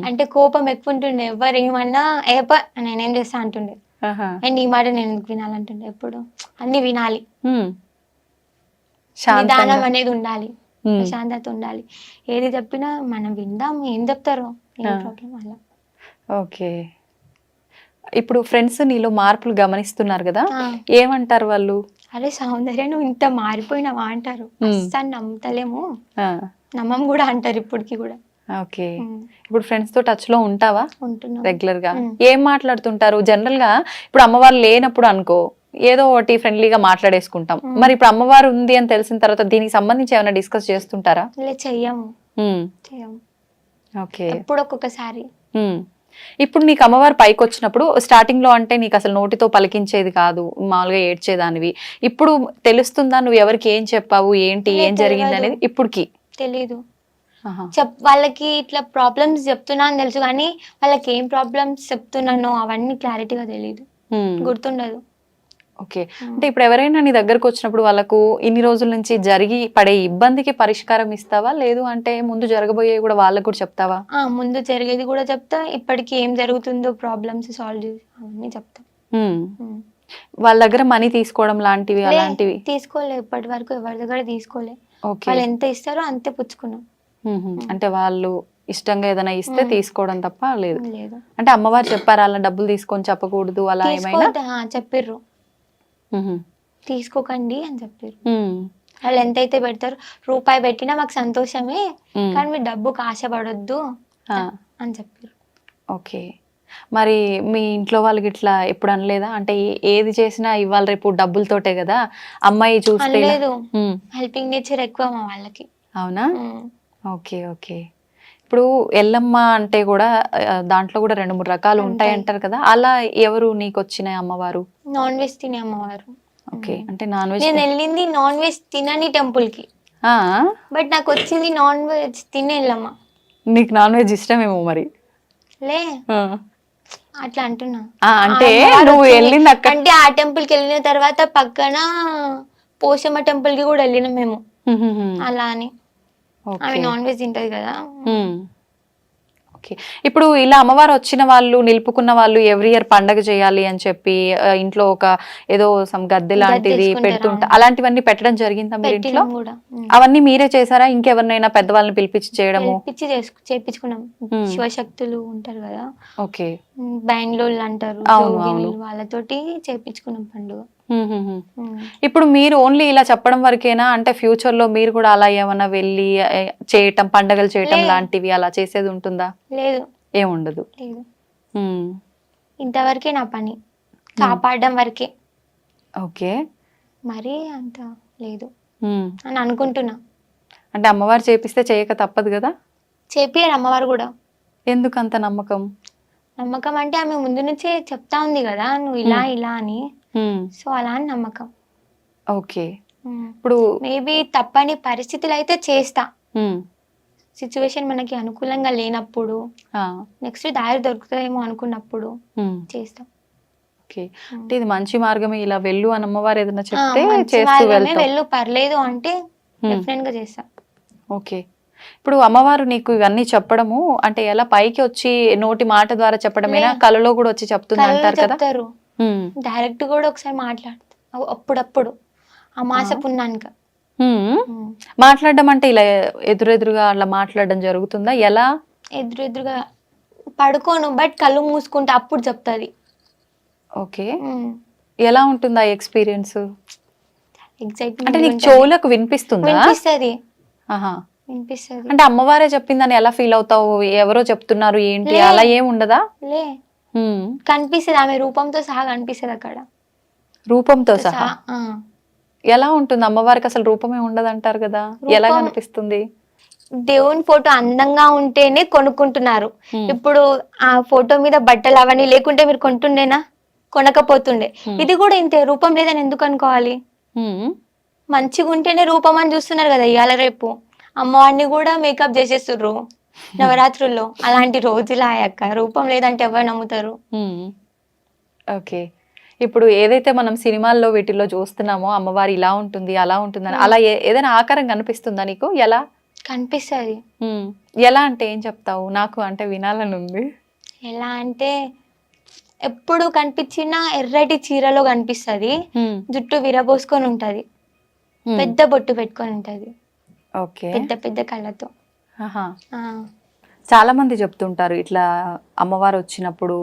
అంటే కోపం ఎక్కువ ఉంటుండే, ఎవరు ఏమన్నా నేనేం చేస్తా అంటుండే, అండ్ ఈ మాట నేను ఎందుకు వినాలంటుండే. ఎప్పుడు అన్ని వినాలి, నిదానం అనేది ఉండాలి, ప్రశాంతత ఉండాలి. ఏది చెప్పినా మనం విందాం, ఏం చెప్తారో ఏం ప్రాబ్లం అలా. ఓకే. ఇప్పుడు ఫ్రెండ్స్ నీలో మార్పులు గమనిస్తున్నారు కదా, ఏమంటారు వాళ్ళు? అరే సౌందర్య నువ్వు ఇంత మారిపోయినావా అంటారు. అస్సలు నమ్ముతలేము, నమ్మం కూడా అంటారు ఇప్పటికి కూడా. ఓకే. ఇప్పుడు ఫ్రెండ్స్ తో టచ్ లో ఉంటావా? ఉంటున్నా రెగ్యులర్ గా. ఏం మాట్లాడుతుంటారు జనరల్ గా? ఇప్పుడు అమ్మవారు లేనప్పుడు అనుకో ఏదో ఒకటి ఫ్రెండ్లీగా మాట్లాడేసుకుంటాం, మరి ఇప్పుడు అమ్మవారు ఉంది అని తెలిసిన తర్వాత దీనికి సంబంధించి ఏమైనా డిస్కస్ చేస్తుంటారా? చెయ్యము. ఓకే. ఎప్పుడు ఒక్కొక్కసారి. ఇప్పుడు నీకు అమ్మవారు పైకి వచ్చినప్పుడు స్టార్టింగ్ లో అంటే నీకు అసలు నోటితో పలికించేది కాదు, మామూలుగా ఏడ్చేదానివి, ఇప్పుడు తెలుస్తుందా నువ్వు ఎవరికి ఏం చెప్పావు, ఏంటి ఏం జరిగింది అనేది? ఇప్పటికి తెలీదు. వాళ్ళకి ఇట్లా ప్రాబ్లమ్స్ చెప్తున్నా అని తెలుసు, కానీ వాళ్ళకి ఏం ప్రాబ్లమ్స్ చెప్తున్నానో అవన్నీ క్లారిటీగా తెలీదు, గుర్తుండదు. ఓకే. అంటే ఇప్పుడు ఎవరైనా నీ దగ్గరకు వచ్చినప్పుడు వాళ్ళకు ఇన్ని రోజుల నుంచి జరిగి పడే ఇబ్బందికి పరిష్కారం ఇస్తావా, లేదు అంటే ముందు జరగబోయే కూడా వాళ్ళకు కూడా చెప్తావా? ముందు జరిగేది కూడా చెప్తా, ఇప్పటికి ఏం జరుగుతుందో ప్రాబ్లమ్స్ సాల్వ్ చేసి అవన్నీ చెప్తా. వాళ్ళ దగ్గర మనీ తీసుకోవడం లాంటివి అలాంటివి తీసుకోలే, ఇప్పటి వరకు ఎవరి దగ్గర తీసుకోలే. వాళ్ళు ఎంత ఇస్తారో అంతే పుచ్చుకున్నాం. అంటే వాళ్ళు ఇష్టంగా ఏదైనా ఇస్తే తీసుకోవడం తప్ప లేదు. అంటే అమ్మవారు చెప్పారు అలా డబ్బులు తీసుకొని చెప్పకూడదు అలా ఏమైనా? చెప్పిర్రు, తీసుకోకండి అని చెప్పారు. వాళ్ళు ఎంతైతే పెడతారు, రూపాయి పెట్టినా మాకు సంతోషమే, కానీ మీరు డబ్బుకు ఆశపడొద్దు అని చెప్పారు. ఓకే. మరి మీ ఇంట్లో వాళ్ళకి ఇట్లా ఎప్పుడు అనలేదా? అంటే ఏది చేసినా ఇవాళ రేపు డబ్బులతోటే కదా, అమ్మాయి చూస్తే లేదు, హెల్పింగ్ నేచర్ ఎక్కువ మా వాళ్ళకి. అవునా? ఓకే. ఓకే. ఇప్పుడు ఇప్పుడు ఎల్లమ్మ అంటే కూడా దాంట్లో కూడా 2-3 రకాలు ఉంటాయి అంటారు కదా, అలా ఎవరు నీకు వచ్చిన అమ్మవారు? నాన్ వెజ్ తినే అమ్మవారు. ఓకే, అంటే నాన్ వెజ్. నేను వెళ్ళింది నాన్ వెజ్ తినని టెంపుల్ కి, బట్ నాకు వచ్చింది నాన్ వెజ్ తినే ఎల్లమ్మ. నీకు నాన్ వెజ్ ఇష్టమేమో మరి. లే అట్లా అంటున్నా. అంటే నువ్వు వెళ్ళింది అక్కడ, అంటే ఆ టెంపుల్ కి వెళ్ళిన తర్వాత పక్కన పోషమ్మ టెంపుల్ కి కూడా వెళ్ళినాం మేము అలా అని. ఆమె నాన్ వెజ్ తింటది కదా. ఓకే, ఇప్పుడు ఇలా అమ్మవారు వచ్చిన వాళ్ళు నిలుపుకున్న వాళ్ళు ఎవ్రీ ఇయర్ పండగ చేయాలి అని చెప్పి ఇంట్లో ఒక ఏదో గద్దె లాంటిది పెడుతుంటా, అలాంటివన్నీ పెట్టడం జరిగిందా మీరు ఇంట్లో? అవన్నీ మీరే చేశారా, ఇంకెవరినైనా పెద్దవాళ్ళని పిలిపించి చేయడము? చేపించుకున్నాం. శివశక్తులు ఉంటారు కదా, ఓకే, బెంగళూరు అంటారు, వాళ్ళతోటి చేపించుకున్నాం పండుగ. ఇప్పుడు మీరు ఓన్లీ ఇలా చెప్పడం వరకేనా, అంటే ఫ్యూచర్ లో మీరు కూడా అలా ఏమన్నా వెళ్ళి చేయటం, పండగలు చేయటం లాంటివి అలా చేసేది ఉంటుందా? లేదు, ఏముండదు. లేదు, ఇంతవరకే నా పని, కాపాడడం వరకే. ఓకే, మరి అంత లేదు అని అనుకుంటున్నా. అంటే అమ్మవారు చేపిస్తే చేయక తప్పదు కదా? చేపియారు అమ్మవారు కూడా. ఎందుకు అంత నమ్మకం? నమ్మకం అంటే ఆమె ముందు నుంచే చెప్తా ఉంది కదా, నువ్వు ఇలా ఇలా అని, సో అలా అని నమ్మకం. ఓకే, ఇప్పుడు మేబీ తప్పని పరిస్థితులు అయితే చేస్తా, సిచ్యువేషన్ మనకి అనుకూలంగా లేనప్పుడు, నెక్స్ట్ దారి దొరుకుతుందేమో అనుకున్నప్పుడు చేస్తా. ఓకే, అంటే ఇది మంచి మార్గమే, ఇలా వెళ్ళు అని అమ్మవారు ఏదైనా చెప్తే చేస్తూ వెళ్ళు పర్లేదు అంటే డెఫినెట్ గా చేస్తా. ఓకే, ఇప్పుడు అమ్మవారు నీకు ఇవన్నీ చెప్పడము అంటే ఎలా, పైకి వచ్చి నోటి మాట ద్వారా చెప్పడమేనా, కలలో కూడా వచ్చి చెప్తుంది అంటారు కదా? డైరెక్ట్ కూడా ఒకసారి మాట్లాడుతా అప్పుడప్పుడు, ఆ మాస పున్నానికి మాట్లాడడం అంటే ఇలా ఎదురెదురుగా అలా మాట్లాడడం జరుగుతుందా? ఎలా? ఎదురెదురుగా పడుకోను, బట్ కళ్ళు మూసుకుంటే అప్పుడు చెప్తాది. ఓకే, ఎలా ఉంటుంది ఆ ఎక్స్పీరియన్స్? ఎగ్జైట్మెంట్ అంటే నీకు చెవులకు వినిపిస్తుందా? వినిపిస్తుంది. అంటే అమ్మవారే చెప్పిందని ఎలా ఫీల్ అవుతావు? ఎవరో చెప్తున్నారు ఏంటి, అలా ఏం ఉండదా? లే, కనిపిస్తుంది, ఆమె రూపంతో సహా కనిపిస్తుంది అక్కడ. రూపంతో సహా? ఎలా ఉంటుంది అమ్మవారికి అసలు రూపమే ఉండదు అంటారు కదా, ఎలా కనిపిస్తుంది? దేవుని ఫోటో అందంగా ఉంటేనే కొనుక్కుంటున్నారు. ఇప్పుడు ఆ ఫోటో మీద బట్టలు అవన్నీ లేకుంటే మీరు కొంటుండేనా? కొనకపోతుండే. ఇది కూడా ఇంతే, రూపం లేదని ఎందుకు అనుకోవాలి? మంచిగా ఉంటేనే రూపం అని చూస్తున్నారు కదా ఇవాళ రేపు. అమ్మవారిని కూడా మేకప్ చేసేస్తుర్రు నవరాత్రుల్లో. అలాంటి రోజులు అయ్యాక రూపం లేదంటే ఎవరు నమ్ముతారు? ఓకే, ఇప్పుడు ఏదైతే మనం సినిమాల్లో వీటిల్లో చూస్తున్నామో అమ్మవారు ఇలా ఉంటుంది అలా ఉంటుందని, అలా ఏదైనా ఆకారం కనిపిస్తుందా నీకు? ఎలా కనిపిస్తుంది? ఎలా అంటే ఏం చెప్తావు? నాకు అంటే వినాలని ఉంది. ఎలా అంటే ఎప్పుడు కనిపించినా ఎర్రటి చీరలో కనిపిస్తుంది, జుట్టు విరబోసుకొని ఉంటది, పెద్ద బొట్టు పెట్టుకొని ఉంటది, పెద్ద పెద్ద కళ్ళతో. చాలా మంది చెప్తుంటారు ఇట్లా అమ్మవారు వచ్చినప్పుడు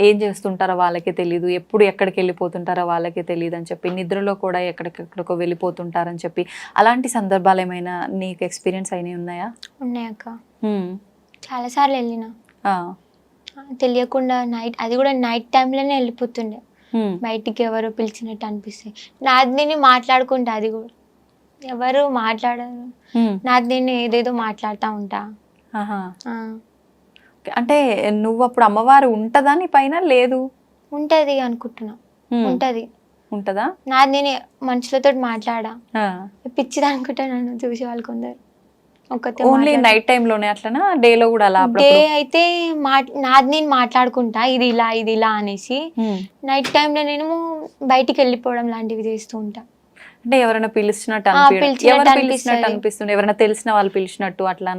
ఏం చేస్తుంటారో వాళ్ళకే తెలియదు, ఎప్పుడు ఎక్కడికి వెళ్ళిపోతుంటారో వాళ్ళకే తెలియదు అని చెప్పి, నిద్రలో కూడా ఎక్కడికెక్కడికో వెళ్ళిపోతుంటారని చెప్పి, అలాంటి సందర్భాలు ఏమైనా నీకు ఎక్స్పీరియన్స్ అయినవి ఉన్నాయా? ఉన్నాయక్క, చాలా సార్లు వెళ్ళినా. తెలియకుండా నైట్, అది కూడా నైట్ టైంలోనే వెళ్ళిపోతుండే, బయటికి ఎవరో పిలిచినట్టు అనిపిస్తాయి. నాది నేను మాట్లాడుకుంటా, అది కూడా ఎవరు మాట్లాడరు, నాది నేను ఏదేదో మాట్లాడుతూ ఉంటా. అంటే నువ్వు అప్పుడు అమ్మవారు ఉంటదా నీ పైన? లేదు, ఉంటది అనుకుంటున్నా. ఉంటదా? నాది నేను మనుషులతో మాట్లాడా, పిచ్చిది అనుకుంటా నన్ను చూసే వాళ్ళు కొందరు. ఓన్లీ నైట్ టైం లోనే అట్లనా, డే లో కూడా అలా? డే అయితే నాది నేను మాట్లాడుకుంటా, ఇది ఇలా ఇది ఇలా అనేసి. నైట్ టైంలో నేను బయటికి వెళ్ళిపోవడం లాంటివి చేస్తూ ఉంటా. అంటే ఎవరైనా పిలిచినట్టు అనిపిస్తుంది, ఎవరైనా తెలిసిన వాళ్ళు పిలిచినట్టు అట్లా?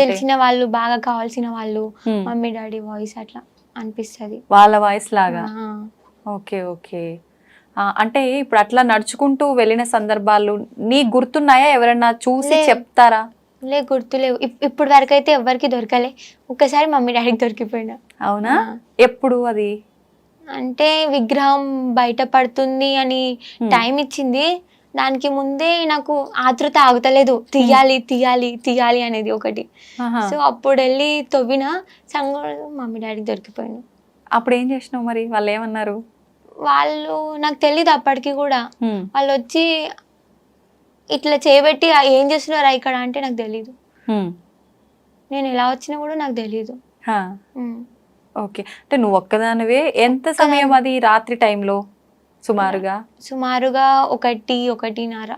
తెలిసిన వాళ్ళు, బాగా కావాల్సిన వాళ్ళు, మమ్మీ డాడీ వాయిస్ అట్లా అనిపిస్తుంది, వాళ్ళ వాయిస్ లాగా. Okay, okay. అంటే ఇప్పుడు అట్లా నడుచుకుంటూ వెళ్ళిన సందర్భాలు నీకు గుర్తున్నాయా? ఎవరైనా చూసి చెప్తారా? లే, గుర్తులేవు. ఇప్పుడు వరకు అయితే ఎవరికి దొరకలే. ఒక్కసారి మమ్మీ డాడీకి దొరికిపోయినా. అవునా? ఎప్పుడు అది? అంటే విగ్రహం బయట పడుతుంది అని టైం ఇచ్చింది, దానికి ముందే నాకు ఆతృత ఆగుతలేదు, తీయాలి తీయాలి తీయాలి అనేది ఒకటి. సో అప్పుడు వెళ్ళి తవ్విన సంగ మమ్మీ డాడీకి దొరికిపోయాను. అప్పుడు ఏం చేసినావు మరి? వాళ్ళు ఏమన్నారు? వాళ్ళు నాకు తెలీదు అప్పటికి కూడా. వాళ్ళు వచ్చి ఇట్లా చేయబెట్టి ఏం చేస్తున్నారా ఇక్కడ అంటే నాకు తెలీదు. నేను ఎలా వచ్చినా కూడా నాకు తెలీదు. హా. ఓకే, అంటే నువ్వు ఒక్కదానివే. ఎంత సమయం అది రాత్రి టైంలో సుమారుగా? సుమారుగా 1-1:30.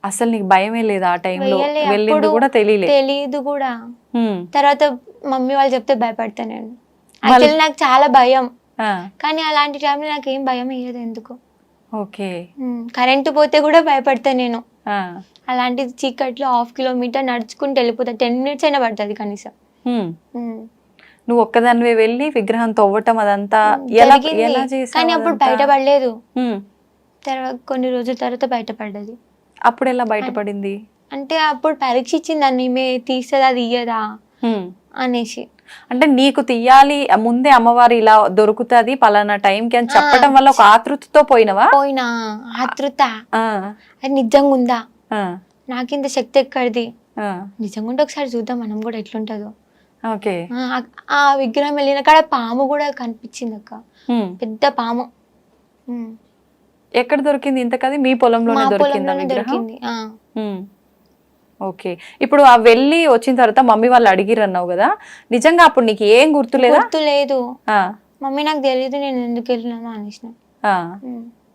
అసలు నీకు భయమే లేదా ఆ టైంలో? వెళ్ళింది కూడా తెలీదు కూడా. తర్వాత మమ్మీ వాళ్ళు చెప్తే భయపడతా నేను. యాక్చువల్లీ నాకు చాలా భయం, కానీ అలాంటి టైంలో నాకు ఏం భయం అయ్యేది ఎందుకు. ఓకే. కరెంటు పోతే కూడా భయపడతా నేను. అలాంటిది చీకట్లో 1/2 కిలోమీటర్ నడుచుకుంటూ వెళ్ళిపోతా. 10 minutes అయినా పడుతుంది కనీసం. నువ్వు ఒక్కదానివే వెళ్ళి విగ్రహం తవ్వటం అదంతా ఎలా చేసావు? కానీ అప్పుడు బయటపడలేదు. తర్వాత కొన్ని రోజుల తర్వాత బయటపడ్డది. అప్పుడు ఎలా బయటపడింది? అంటే అప్పుడు పరీక్ష ఇచ్చింది దాన్ని, ఈమె తీస్తుందా తీయదా అనేసి. అంటే నీకు తీయాలి ముందే అమ్మవారు ఇలా దొరుకుతుంది పలానా టైంకి అని చెప్పడం వల్ల ఒక ఆతృతతో పోయినవా? పోయినా ఆతృత. అది నిజంగా ఉందా, నాకింత శక్తి ఎక్కడిది, నిజంగా ఉంటే ఒకసారి చూద్దాం మనం కూడా ఎట్లుంటదో. ఓకే. ఆ విగ్రహం వెళ్ళిన కాడ పాము కూడా కనిపించింది అక్క, పెద్ద పాము. ఎక్కడ దొరికింది ఇంతకది? మీ పొలంలోనే దొరికింది. ఓకే. ఇప్పుడు ఆ వెళ్ళి వచ్చిన తర్వాత మమ్మీ వాళ్ళు అడిగిరు అన్నావు కదా, నిజంగా అప్పుడు నీకు ఏం గుర్తులేదు? గుర్తులేదు. మమ్మీ నాకు తెలియదు నేను ఎందుకు వెళ్ళినాను అనేసిన.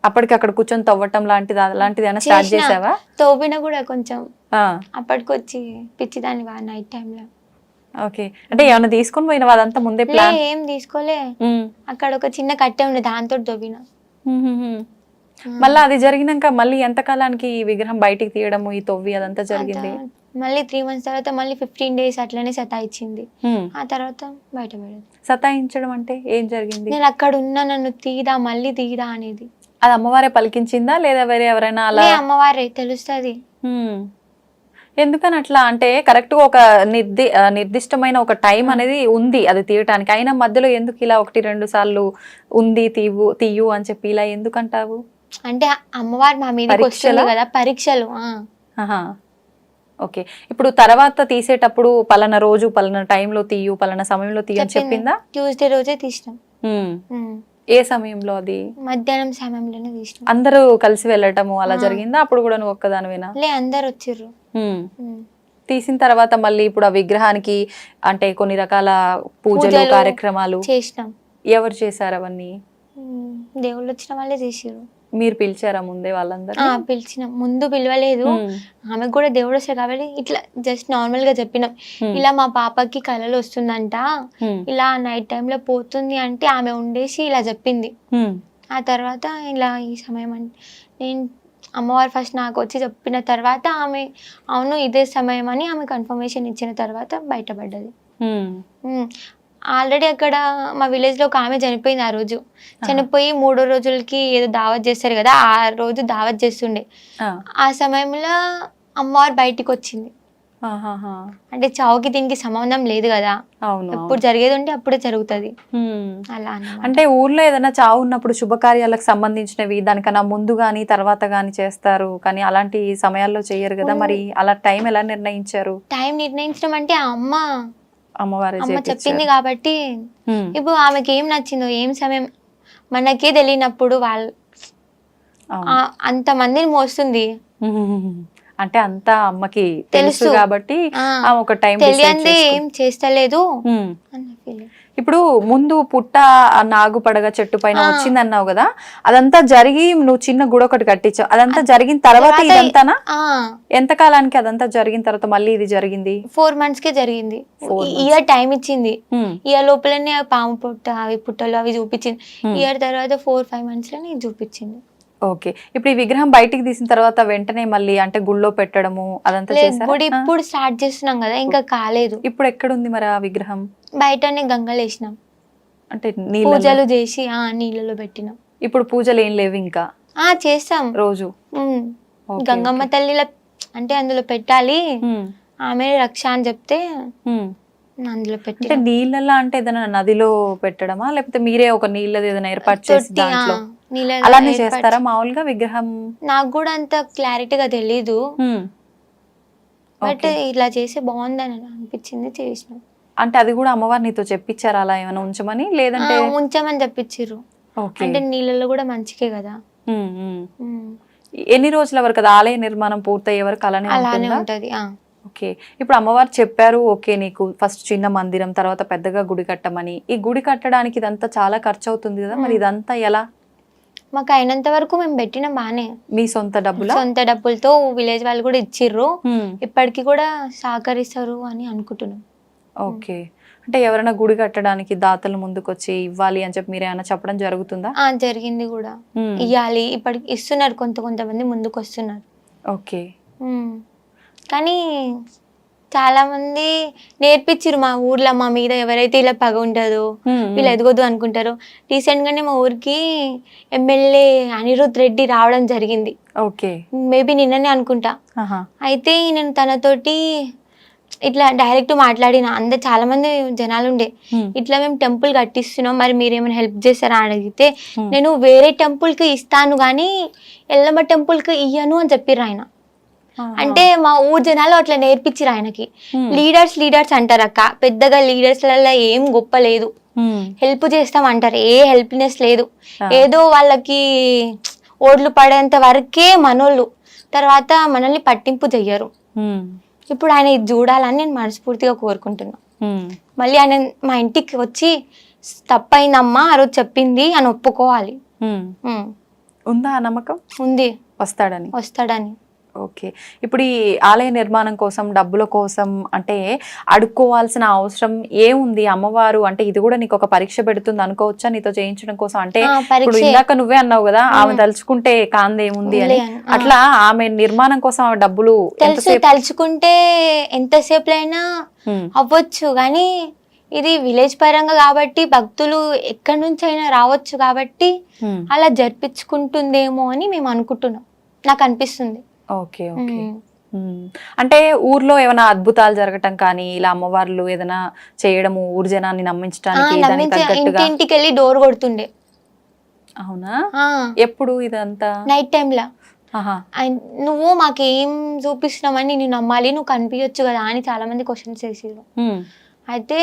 అప్పటికి అక్కడ కూర్చొని తవ్వటం లాంటిది అలాంటిది ఏమైనా స్టార్ట్ చేసావా? తవ్విన కూడా కొంచెం అప్పటికొచ్చి పిచ్చిదాన్ని నైట్ టైంలో. ఓకే. అంటే ఏమైనా తీసుకొని పోయినావా? అదంతా ముందే ప్లాన్? ఏం తీసుకోలే. అక్కడ ఒక చిన్న కట్టె ఉండే, దాంతో తవ్విన. మళ్ళీ అది జరిగినాక మళ్ళీ ఎంత కాలానికి ఈ విగ్రహం బయటికి తీయడము, ఈ తవ్వి అదంతా జరిగింది? మళ్ళీ 3 months తర్వాత మళ్ళీ 15 days అట్లనే సతాయించింది. ఆ తర్వాత బయటపడేది. సతాయించడం అంటే ఏం జరిగింది? నేను అక్కడ ఉన్నా, నన్ను తీదా మళ్ళీ తీదా అనేది. అది అమ్మవారే పలికించిందా లేదా వేరే ఎవరైనా? అలా అమ్మవారే తెలుస్తుంది. ఎందుకని అట్లా? అంటే కరెక్ట్ గా ఒక నిర్దిష్టమైన ఒక టైం అనేది ఉంది అది తీయటానికి, అయినా మధ్యలో ఎందుకు ఇలా 1-2 సార్లు ఉంది తీయు అని చెప్పి ఇలా ఎందుకంటావు? అంటే అమ్మవారు మా మీదకి వస్తుంది కదా, పరీక్షలు. ఓకే. ఇప్పుడు తర్వాత తీసేటప్పుడు పలానా రోజు పలానా టైంలో తీయు, పలానా సమయంలో తీయు అని చెప్పిందా? ట్యూస్డే రోజే తీసినాం. ఏ సమయంలో? అది మధ్యాహ్నం సమయంలోనే తీసినాం. అందరూ కలిసి వెళ్ళటము అలా జరిగిందా? అప్పుడు కూడా నువ్వు ఒక్కదానివేనా? అందరు వచ్చిర్రు. తీసిన తర్వాత మళ్ళీ ఇప్పుడు ఆ విగ్రహానికి అంటే కొన్ని రకాల పూజలు కార్యక్రమాలు చేసినాం. ఎవరు చేశారు అవన్నీ? దేవుళ్ళు వచ్చిన వాళ్ళే చేసిర్రు. మీరు పిలిచారా ముందే వాళ్ళందరూ? పిలిచినాం. ముందు పిలవలేదు, ఆమెకు కూడా దేవుడు వస్తారు కాబట్టి ఇట్లా జస్ట్ నార్మల్ గా చెప్పినాం, ఇలా మా పాపకి కళలు వస్తుందంట, ఇలా నైట్ టైంలో పోతుంది అంటే ఆమె ఉండేసి ఇలా చెప్పింది. ఆ తర్వాత ఇలా ఈ సమయం అంటే నేను అమ్మవారు ఫస్ట్ నాకు వచ్చి చెప్పిన తర్వాత ఆమె అవును ఇదే సమయం అని ఆమె కన్ఫర్మేషన్ ఇచ్చిన తర్వాత బయటపడ్డది. ఆల్రెడీ అక్కడ మా విలేజ్ లో ఒక ఆమె చనిపోయింది. ఆ రోజు చనిపోయి 3వ రోజులకి ఏదో దావత్ చేస్తారు కదా, ఆ రోజు దావత్ చేస్తుండే. ఆ సమయంలో అమ్మవారు బయటికి వచ్చింది. అంటే చావుకి దీనికి సంబంధం లేదు కదా, ఎప్పుడు జరిగేది ఉంటే అప్పుడే జరుగుతుంది అలా. అంటే ఊర్లో ఏదైనా చావు ఉన్నప్పుడు శుభకార్యాలకు సంబంధించినవి దానికన్నా ముందు గానీ తర్వాత గానీ చేస్తారు, కానీ అలాంటి సమయాల్లో చేయరు కదా, మరి అలా టైం ఎలా నిర్ణయించారు? టైం నిర్ణయించడం అంటే అమ్మ చెప్పింది కాబట్టి. ఇప్పుడు ఆమెకి ఏం నచ్చిందో ఏం సమయం మనకే తెలియనప్పుడు వాళ్ళు అంత మందిని మోస్తుంది అంటే అంతా అమ్మకి తెలుసు కాబట్టి ఒక టైం తెలియంది ఏం చేస్తలేదు అన్న ఫీలింగ్. ఇప్పుడు ముందు పుట్ట నాగుపడగ చెట్టు పైన వచ్చింది అన్నావు కదా, అదంతా జరిగి నువ్వు చిన్న గుడి ఒకటి కట్టించావు, అదంతా జరిగిన తర్వాత ఇదంతానా? ఎంత కాలానికి అదంతా జరిగిన తర్వాత మళ్ళీ ఇది జరిగింది? 4 months కే జరిగింది. ఇయర్ టైం ఇచ్చింది. ఇయర్ లోపలనే పాము పుట్ట అవి పుట్టలు అవి చూపించింది. ఇయర్ తర్వాత 4-5 months లోనే చూపించింది. ఓకే. ఇప్పుడు ఈ విగ్రహం బయటికి తీసిన తర్వాత వెంటనే మళ్ళీ అంటే గుళ్ళో పెట్టడము అదంతా చేశారా? గుడి ఇప్పుడు స్టార్ట్ చేస్తున్నాం కదా, ఇంకా కాలేదు. ఇప్పుడు ఎక్కడ ఉంది మరి ఆ విగ్రహం? బయటనే గంగలు వేసినాం, అంటే పూజలు చేసి నీళ్ళలో పెట్టినాం. ఇప్పుడు పూజలు ఏం లేవు ఇంకా? చేస్తాం రోజు. గంగమ్మ తల్లిలో అంటే అందులో పెట్టాలి, ఆమె రక్ష అని చెప్తే అందులో పెట్టి. అంటే నీళ్ళలో అంటే ఏదైనా నదిలో పెట్టడమా లేకపోతే మీరే ఒక నీళ్ళది ఏదైనా ఏర్పాటు చేసి దాంట్లో అలానే చేస్తారా మామూలుగా విగ్రహం? నాకు కూడా అంత క్లారిటీగా తెలీదు, బట్ ఇలా చేస్తే బాగుందని అనిపించింది చేసిన. అంటే అది కూడా అమ్మవారు నీతో చెప్పించారు అలా ఏమైనా ఉంచమని? లేదంటే ఉంచమని చెప్పించారు. అంటే నీళ్ళలో కూడా మంచికే కదా. ఎన్ని రోజుల వరకు ఆలయ నిర్మాణం పూర్తయ్యే వరకు అలానే ఉంటది? ఓకే. ఇప్పుడు అమ్మవారు చెప్పారు, ఓకే, నీకు ఫస్ట్ చిన్న మందిరం, తర్వాత పెద్దగా గుడి కట్టమని. ఈ గుడి కట్టడానికి ఇదంతా చాలా ఖర్చు అవుతుంది కదా, మరి ఇదంతా ఎలా? మాకు అయినంత వరకు మేము పెట్టిన బానే. మీ సొంత డబ్బులా? సొంత డబ్బులతో విలేజ్ వాళ్ళు కూడా ఇచ్చిర్రు, ఇప్పటికి కూడా సహకరిస్తారు అని అనుకుంటున్నాం. ఓకే. అంటే ఎవరైనా గుడి కట్టడానికి దాతలు ముందుకొచ్చి ఇవ్వాలి అని చెప్పి మీరు ఏమైనా చెప్పడం జరుగుతుందా? జరిగింది కూడా, ఇవ్వాలి, ఇప్పటికి ఇస్తున్నారు, కొంతమంది ముందుకు వస్తున్నారు. ఓకే. కానీ చాలా మంది నేర్పించారు మా ఊర్లో, మా మీద ఎవరైతే ఇలా పగ ఉంటుందో, వీళ్ళు ఎదగొద్దు అనుకుంటారో. రీసెంట్ గానే మా ఊరికి ఎమ్మెల్యే అనిరుద్ రెడ్డి రావడం జరిగింది. ఓకే. మేబీ నిన్ననే అనుకుంటా. అయితే నేను తనతోటి ఇట్లా డైరెక్ట్ మాట్లాడిన, అందరు చాలా మంది జనాలు ఉండే, ఇట్లా మేము టెంపుల్ కట్టిస్తున్నాం, మరి మీరేమైనా హెల్ప్ చేస్తారా అని అడిగితే, నేను వేరే టెంపుల్ కి ఇస్తాను గానీ ఎల్లమ్మ టెంపుల్ కి ఇయ్యను అని చెప్పిర్రు ఆయన. అంటే మా ఊరు జనాలు అట్లా నేర్పించారు ఆయనకి. లీడర్స్ అంటారు అక్క, పెద్దగా లీడర్స్ లలో ఏం గొప్ప లేదు, హెల్ప్ చేస్తాం అంటారు, ఏ హెల్ప్నెస్ లేదు, ఏదో వాళ్ళకి ఓట్లు పడేంత వరకే మనోళ్ళు, తర్వాత మనల్ని పట్టింపు చెయ్యరు. ఇప్పుడు ఆయన ఇది చూడాలని నేను మనస్ఫూర్తిగా కోరుకుంటున్నా. మళ్ళీ ఆయన మా ఇంటికి వచ్చి తప్పైందమ్మా ఆ రోజు చెప్పింది అని ఒప్పుకోవాలి. ఉందా నమ్మకం? ఉంది, వస్తాడని. ఓకే. ఇప్పుడు ఈ ఆలయ నిర్మాణం కోసం, డబ్బుల కోసం అంటే అడుక్కోవాల్సిన అవసరం ఏముంది? అమ్మవారు అంటే ఇది కూడా నీకు ఒక పరీక్ష పెడుతుంది అనుకోవచ్చా నీతో చేయించడం కోసం? అంటే ఇప్పుడు ఇందాక నువ్వే అన్నావు కదా, ఆమె తలుచుకుంటే కాందేముంది అని, అట్లా ఆమె నిర్మాణం కోసం ఆమె డబ్బులు తలుచుకుంటే ఎంతసేపు అయినా అవ్వచ్చు, కానీ ఇది విలేజ్ పరంగా కాబట్టి భక్తులు ఎక్కడి నుంచి అయినా రావచ్చు కాబట్టి అలా జరిపించుకుంటుందేమో అని మేము అనుకుంటున్నాం, నాకు అనిపిస్తుంది. ఓకే. ఓకే. అంటే ఊర్లో ఏమైనా అద్భుతాలు జరగటం కానీ, ఇలా అమ్మవార్లు ఏదైనా చేయడము, ఊరు జనాన్ని నమ్మించడానికి ఇంటికి వెళ్ళి డోర్ కొడుతుండే. అవునా? ఎప్పుడు ఇదంతా? నైట్ టైంలా. నువ్వు మాకేం చూపిస్తున్నామని నేను నమ్మాలి, నువ్వు కనిపించచ్చు కదా అని చాలా మంది క్వశ్చన్స్ చేసారు. అయితే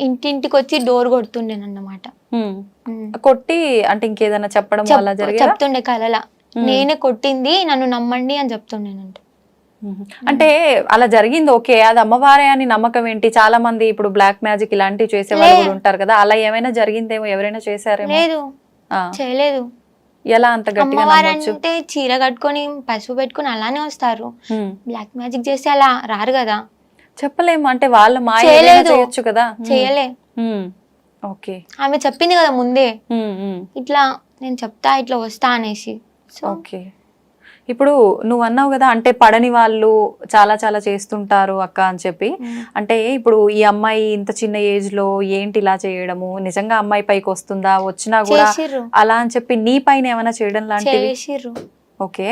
ఇంటింటికి వచ్చి డోర్ కొడుతుండేనన్నమాట. కొట్టి అంటే ఇంకేదైనా చెప్పడం వల్ల చెప్తుండే కలలా, నేనే కొట్టింది, నన్ను నమ్మండి అని చెప్తుండేనంట. అంటే అలా జరిగింది, ఓకే, అది అమ్మవారే అని నమ్మకం ఏంటి? చాలా మంది ఇప్పుడు బ్లాక్ మ్యాజిక్ ఇలాంటివి చేసే వాళ్ళు ఉంటారు కదా, అలా ఏమైనా జరిగిందేమో, ఎవరైనా చేశారేమో? లేదు, చేయలేదు. ఎలా అంత గట్టిగా నమ్మొచ్చు? అంటే చీర కట్టుకొని పసుపు పెట్టుకొని అలానే వస్తారు, బ్లాక్ మ్యాజిక్ చేసి అలా రారు కదా. చెప్పలేము, అంటే వాళ్ళ మాయ చేయొచ్చు కదా. చేయలే. ఓకే. ఆమె చెప్పింది కదా ముందే, ఇట్లా నేను చెప్తా ఇట్లా వస్తా అనేసి. ఓకే. ఇప్పుడు నువ్వు అన్నావు కదా, అంటే పడని వాళ్ళు చాలా చాలా చేస్తుంటారు అక్క అని చెప్పి. అంటే ఇప్పుడు ఈ అమ్మాయి ఇంత చిన్న ఏజ్ లో ఏంటి ఇలా చేయడము, నిజంగా అమ్మాయి పైకి వస్తుందా, వచ్చినా కూడా అలా అని చెప్పి నీ పైన ఏమైనా చేయడం లాంటివి? ఓకే.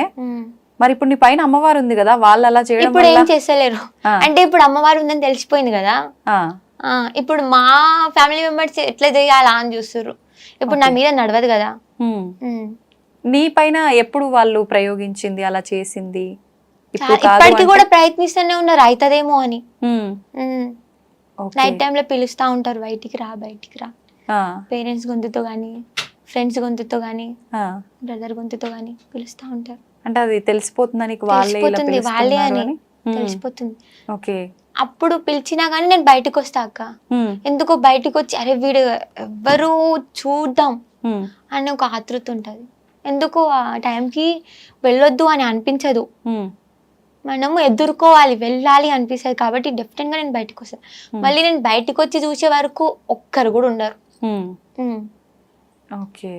మరి ఇప్పుడు నీ పైన అమ్మవారు ఉంది కదా, వాళ్ళు అలా చేయడం ఇప్పుడు ఏం చేస్తలేరు. అంటే ఇప్పుడు అమ్మవారు ఉందని తెలిసిపోయింది కదా, ఇప్పుడు మా ఫ్యామిలీ మెంబర్స్ ఎట్లా చేయాలా అని చూస్తారు. ఇప్పుడు నా మీద నడవదు కదా. నీ పైన ఎప్పుడు వాళ్ళు ప్రయోగించింది, అలా చేసింది? ఇప్పటికి కూడా ప్రయత్నిస్తూనే ఉన్నారు, అవుతుందేమో అని. నైట్ టైంలో పిలుస్తా ఉంటారు, బయటికి రా బయటికి రా, పేరెంట్స్ గొంతుతో గానీ, ఫ్రెండ్స్ గొంతుతో గానీ, బ్రదర్ గొంతుతో గానీ పిలుస్తా ఉంటారు. అంటే అది తెలిసిపోతుందా నీకు? వాళ్ళే అని తెలిసిపోతుంది. ఓకే. అప్పుడు పిలిచినా గానీ నేను బయటకు వస్తా అక్క. ఎందుకో బయటకు వచ్చి అరే వీడు ఎవ్వరు చూద్దాం అని ఒక ఆతృత ఉంటది. ఎందుకు ఆ టైంకి వెళ్ళొద్దు అని అనిపించదు, మనము ఎదుర్కోవాలి, వెళ్ళాలి అనిపిస్తుంది. కాబట్టి డెఫినెట్ గా నేను బయటకు వస్తాను. మళ్ళీ నేను బయటకు వచ్చి చూసే వరకు ఒక్కరు కూడా ఉండరు. ఓకే.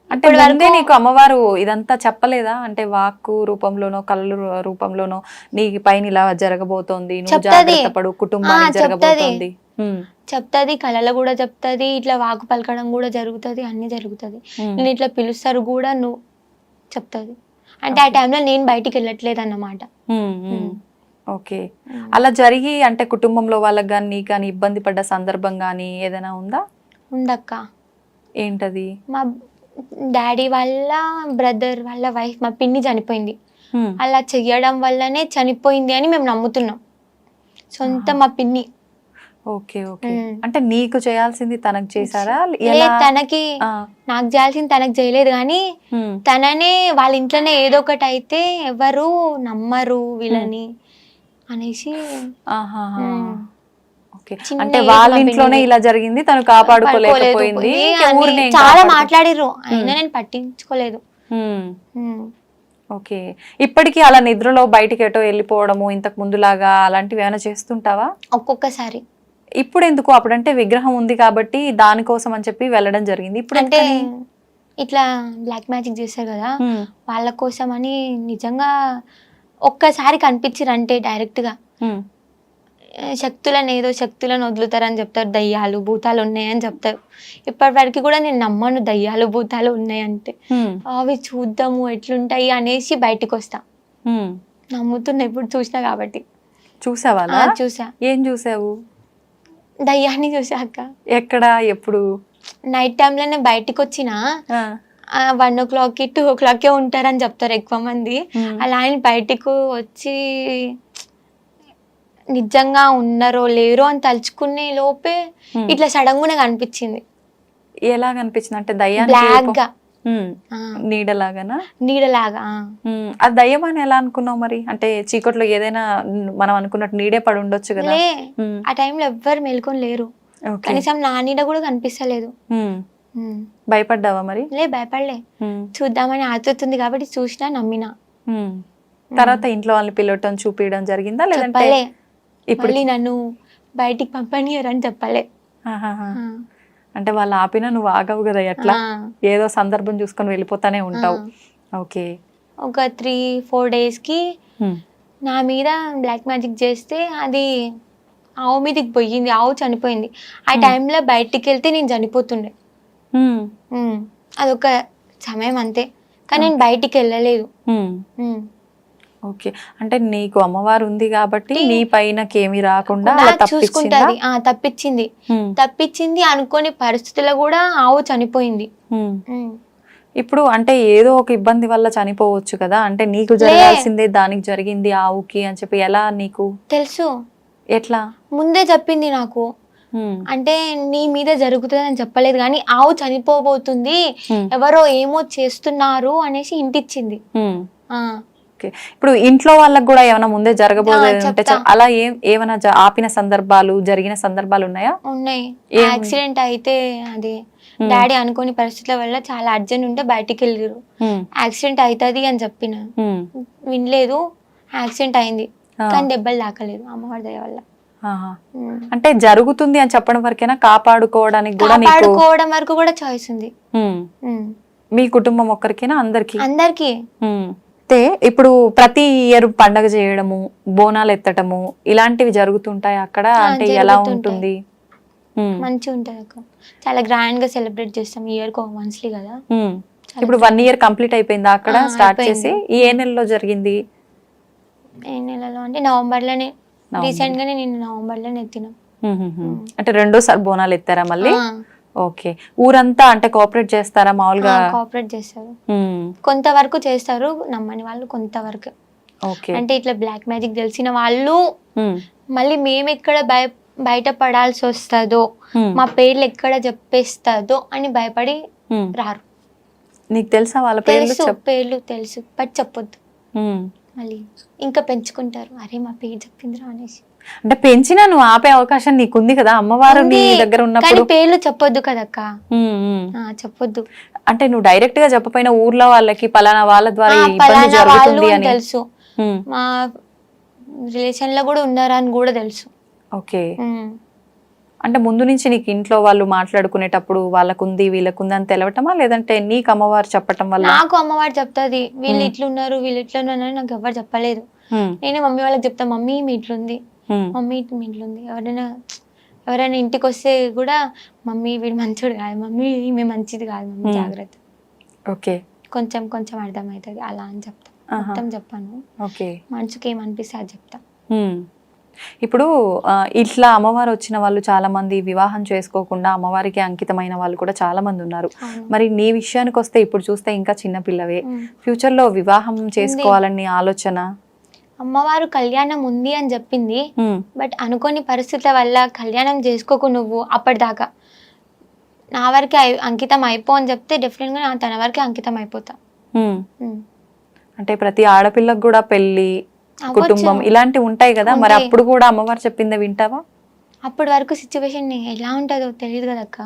అంటే ముందే నీకు అమ్మవారు ఇదంతా చెప్పలేదా? అంటే వాక్కు రూపంలోనో, కళ్ళు రూపంలోనో నీ పైన ఇలా జరగబోతోంది, నువ్వు జాగ్రత్త పడు, కుటుంబానికి జరగబోతోంది చెప్తాది, కళలో కూడా చెప్తాది, ఇట్లా వాకు పలకడం కూడా జరుగుతుంది, అన్ని జరుగుతుంది. నేను ఇట్లా పిలుస్తారు కూడా నువ్వు చెప్తాది. అంటే ఆ టైంలో నేను బయటికి వెళ్ళట్లేదు అన్నమాట. ఓకే. అలా జరిగి అంటే కుటుంబంలో వాళ్ళకి కానీ నీకు కానీ ఇబ్బంది పడ్డ సందర్భం కానీ ఏదైనా ఉందా? ఉందక్క. ఏంటది? మా డాడీ వాళ్ళ బ్రదర్ వాళ్ళ వైఫ్, మా పిన్ని చనిపోయింది. అలా చెయ్యడం వల్లనే చనిపోయింది అని మేము నమ్ముతున్నాం, సొంత మా పిన్ని. ఓకే. ఓకే. అంటే నీకు చేయాల్సింది తనకు చేశారా? తనకి నాకు చేయాల్సింది తనకు చేయలేదు, కానీ తననే వాళ్ళ ఇంట్లోనే ఏదో ఒకటి అయితే ఎవరు నమ్మరు వీళ్ళని అనేసి ఆహాహా. ఉమ్. ఓకే. చిన్న అంటే ఏజ్ వాళ్ళ మా ఇంట్లోనే పిన్నిది. ఇలా జరిగింది, తను కాపాడుకోలేకపోయింది, పడుకోలేదు ఇంకా అని ఊరినే ఏం చాలా కాపాడుకో- మాట్లాడిర్రు, అయినా నేను పట్టించుకోలేదు. ఉమ్. ఉమ్. ఓకే. ఇప్పటికీ అలా నిద్రలో బయటికి ఎటో వెళ్ళిపోవడము ఇంతకు ముందులాగా అలాంటివి ఏమైనా చేస్తుంటావా? ఒక్కొక్కసారి ఇప్పుడు ఎందుకు? అప్పుడంటే విగ్రహం ఉంది కాబట్టి దానికోసం అని చెప్పి వెళ్ళడం జరిగింది. ఇప్పుడు అంటే ఎందుకని? ఇట్లా బ్లాక్ మ్యాజిక్ చేస్తారు కదా, ఉమ్. వాళ్ళ కోసం అని నిజంగా ఒక్కసారి కనిపించారు అంటే డైరెక్ట్ గా ఉమ్. శక్తులను ఏదో శక్తులను వదులుతారని చెప్తారు, దయ్యాలు భూతాలు ఉన్నాయని చెప్తారు. ఇప్పటి వరకు కూడా నేను నమ్మను దయ్యాలు భూతాలు ఉన్నాయంటే. ఉమ్. అవి చూద్దాము ఎట్లుంటాయి అనేసి బయటికి వస్తా. ఉమ్. నమ్ముతున్నా ఇప్పుడు చూసినా కాబట్టి. చూసావా అలా? చూసా, ఏం చూసావు? దయ్యాన్ని చూసాక ఎక్కడ? ఎప్పుడు? నైట్ టైంలో నేను బయటికి వచ్చిన ఆ. 1 o'clock 2 o'clock ఉంటారని చెప్తారు ఎక్కువ మంది. ఉమ్. అలా ఆయన బయటికి వచ్చి నిజంగా ఉన్నారో లేరో అని తలుచుకునే లోపే ఉమ్. ఇట్లా సడన్ గా నాకు అనిపించింది, ఎలా కనిపించింది? అంటే దయ్యానికి బ్లాక్ రూపం- గా ఉమ్. నీడలాగానా? నీడలాగా. ఉమ్. ఆ దయ్యం అని ఎలా అనుకున్నావు మరి? అంటే చీకట్లో ఏదైనా మనం అనుకున్నట్టు నీడే పడి ఉండొచ్చు కదా. లే, ఉమ్. ఆ టైంలో ఎవ్వరు మేల్కొని లేరు, ఓకే. కనీసం నా నీడ కూడా కనిపిస్తలేదు. ఉమ్. ఉమ్. భయపడ్డావా మరి? లే, భయపడలే. ఉమ్. చూద్దామని ఆతృతుంది కాబట్టి చూసినా, నమ్మినా. ఉమ్. తర్వాత ఇంట్లో వాళ్ళని పిలవటం చూపించడం జరిగిందా లేదంటే చెప్పలే, ఇప్పుడు? మళ్ళీ నన్ను బయటికి పంపనియరని చెప్పలే. ఆహాహా. ఆ. అంటే వాళ్ళు ఆపినా నువ్వు ఆగవు కదా, ఎట్లా ఆ. ఏదో సందర్భం చూసుకొని వెళ్ళిపోతానే ఉంటావు. ఓకే. ఒక 3-4 డేస్కి ఉమ్. నా మీద బ్లాక్ మ్యాజిక్ చేస్తే అది ఆవు మీదకి పోయింది, ఆవు చనిపోయింది. ఆ టైంలో బయటికి వెళ్తే నేను చనిపోతుండే. ఉమ్. ఉమ్. అదొక సమయం అంతే, కానీ నేను బయటికి వెళ్ళలేదు. ఉమ్. ఉమ్. ఓకే. అంటే నీకు అమ్మవారు ఉంది కాబట్టి నీ పైనకేమీ రాకుండా కూడా అలా తప్పించిందా? చూసుకుంటది. తప్పించింది, ఉమ్. తప్పించింది అనుకోని పరిస్థితుల్లో కూడా ఆవు చనిపోయింది. ఉమ్. ఉమ్. ఇప్పుడు అంటే ఏదో ఒక ఇబ్బంది వల్ల చనిపోవచ్చు కదా, అంటే నీకు జరగాల్సిందే దానికి జరిగింది ఆవుకి అని చెప్పి ఎలా నీకు తెలుసు, ఎట్లా? ముందే చెప్పింది నాకు. ఉమ్. అంటే నీ మీద జరుగుతుంది అని చెప్పలేదు కానీ ఆవు చనిపోబోతుంది, ఉమ్. ఎవరో ఏమో చేస్తున్నారు అనేసి ఇంటిచ్చింది. ఉమ్. ఆ. ఓకే. ఇప్పుడు ఇంట్లో వాళ్ళకి కూడా ఏమైనా ముందే జరగబోయేది ఉంటే చెప్తా. అలా ఏమైనా ఆపిన సందర్భాలు జరిగిన సందర్భాలు ఉన్నాయా? ఉన్నాయి. యాక్సిడెంట్ అయితే అది డాడీ అనుకోని పరిస్థితుల వల్ల చాలా అర్జెంట్ ఉంటే బయటికి వెళ్ళారు. ఉమ్. యాక్సిడెంట్ అవుతుంది అని చెప్పిన, ఉమ్. వినలేదు. యాక్సిడెంట్ అయింది ఆ. కానీ దెబ్బలు తాకలేదు అమ్మవారి దయ వల్ల. ఆహా. అంటే జరుగుతుంది అని చెప్పడం వరకేనా, కాపాడుకోవడానికి కూడా నీకు? కాపాడుకోవడం వరకు కూడా చాయిస్ ఉంది. ఉమ్. ఉమ్. మీ కుటుంబం ఒక్కరికేనా అందరికి? అందరికి. అయితే ఇప్పుడు ప్రతి ఇయర్ పండగ చేయడము, బోనాలు ఎత్తటము ఇలాంటివి జరుగుతుంటాయి అక్కడ, అంటే ఎలా జరుగుతుంటాయి. ఉంటుంది? మంచిగా ఉంటుంది అక్క, చాలా గ్రాండ్ గా సెలబ్రేట్ చేస్తాం ఇయర్ కి వన్స్లీ కదా. ఇప్పుడు 1 year కంప్లీట్ అయిపోయిందా అక్కడ స్టార్ట్ అయిపోయింది. చేసి? ఏ నెలలో జరిగింది? ఏ నెలలో అంటే నవంబర్లోనే, రీసెంట్ గానే నేను నవంబర్లోనే ఎత్తినాం. అంటే రెండోసారి బోనాలు ఎత్తారా మళ్ళీ? ఓకే. ఊరంతా అంటే కోఆపరేట్ చేస్తారా మామూలుగా? కోఆపరేట్ చేస్తారు, కొంతవరకు చేస్తారు, నమ్మని వాళ్ళు కొంతవరకు. ఓకే. అంటే ఇట్లా బ్లాక్ మ్యాజిక్ తెలిసిన వాళ్ళు మళ్ళీ మేము ఎక్కడ బయట పడాల్సి వస్తుందో, మా పేర్లు ఎక్కడ చెప్పేస్తుందో అని భయపడి రారు. నీకు తెలుసా వాళ్ళ పేర్లు? పేర్లు తెలుసు బట్ చెప్పొద్దు, మళ్ళీ ఇంకా పెంచుకుంటారు, అరే మా పేరు చెప్పిందిరా అనేసి. అంటే పెంచినా నువ్వు ఆపే అవకాశం నీకుంది కదా, అమ్మవారు నీ దగ్గర ఉన్నప్పుడు. పేర్లు చెప్పొద్దు కదక్క, చెప్పొద్దు. అంటే నువ్వు డైరెక్ట్ గా చెప్పపోయినా ఊర్లో వాళ్ళకి పలానా వాళ్ళ ద్వారా ఇబ్బంది జరుగుతుంది అని తెలుసు, మా రిలేషన్ లో కూడా ఉన్నారని కూడా తెలుసు. ఓకే. అంటే ముందు నుంచి నీకు ఇంట్లో వాళ్ళు మాట్లాడుకునేటప్పుడు వాళ్ళకుంది వీళ్ళకుంది అని తెలవటమా, లేదంటే నీకు అమ్మవారు చెప్పటం వల్ల? నాకు అమ్మవారు చెప్తాది, వీళ్ళు ఇట్లున్నారు వీళ్ళు ఇట్లున్నారు అని నాకు ఎవరు చెప్పలేదు. నేనే మమ్మీ వాళ్ళకి చెప్తా, మమ్మీ మీ ఇట్లుంది, మమ్మీ మీ ఇట్లుంది. ఎవరైనా ఇంటికి వస్తే కూడా మమ్మీ వీడు మంచోడు కాదు, మమ్మీ ఈమె మంచిది కాదు, మమ్మీ జాగ్రత్త. ఓకే. కొంచెం కొంచెం అర్థమవుతుంది అలా అని చెప్తా, మొత్తం చెప్పాను. ఓకే. మనసుకి ఏమనిపిస్తే అది చెప్తా. ఇప్పుడు ఇట్లా అమ్మవారు వచ్చిన వాళ్ళు చాలా మంది వివాహం చేసుకోకుండా అమ్మవారికి అంకితమైన వాళ్ళు కూడా చాలా మంది ఉన్నారు. మరి నీ విషయానికి వస్తే ఇప్పుడు చూస్తే ఇంకా చిన్న పిల్లవే, ఫ్యూచర్ లో వివాహం చేసుకోవాలని ఆలోచన? అమ్మవారు కళ్యాణం ఉంది అని చెప్పింది, బట్ అనుకోని పరిస్థితుల వల్ల కళ్యాణం చేసుకోకు నువ్వు అప్పటిదాకా, నా వరకే అంకితం అయిపో అని చెప్తే డెఫినెట్ గా తన వరకే అంకితం అయిపోతా. అంటే ప్రతి ఆడపిల్లకు కూడా పెళ్లి కుటుంబం ఇలాంటివి ఉంటాయి కదా, మరి ఉంటాయి. అప్పుడు కూడా అమ్మవారు చెప్పింది వింటావా? అప్పటి వరకు సిచ్యువేషన్ ఎలా ఉంటుందో తెలియదు కదా అక్క.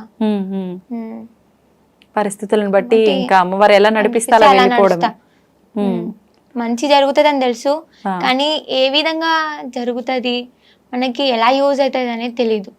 పరిస్థితులను బట్టి బట్టి ఇంకా అమ్మవారు ఎలా నడిపిస్తే అలా అలా వెళ్ళిపోవడం. నడుస్తా. మంచి జరుగుతుంది అని తెలుసు, ఆ. కానీ ఏ విధంగా జరుగుతుంది, మనకి ఎలా యూజ్ అవుతుంది అనేది తెలీదు.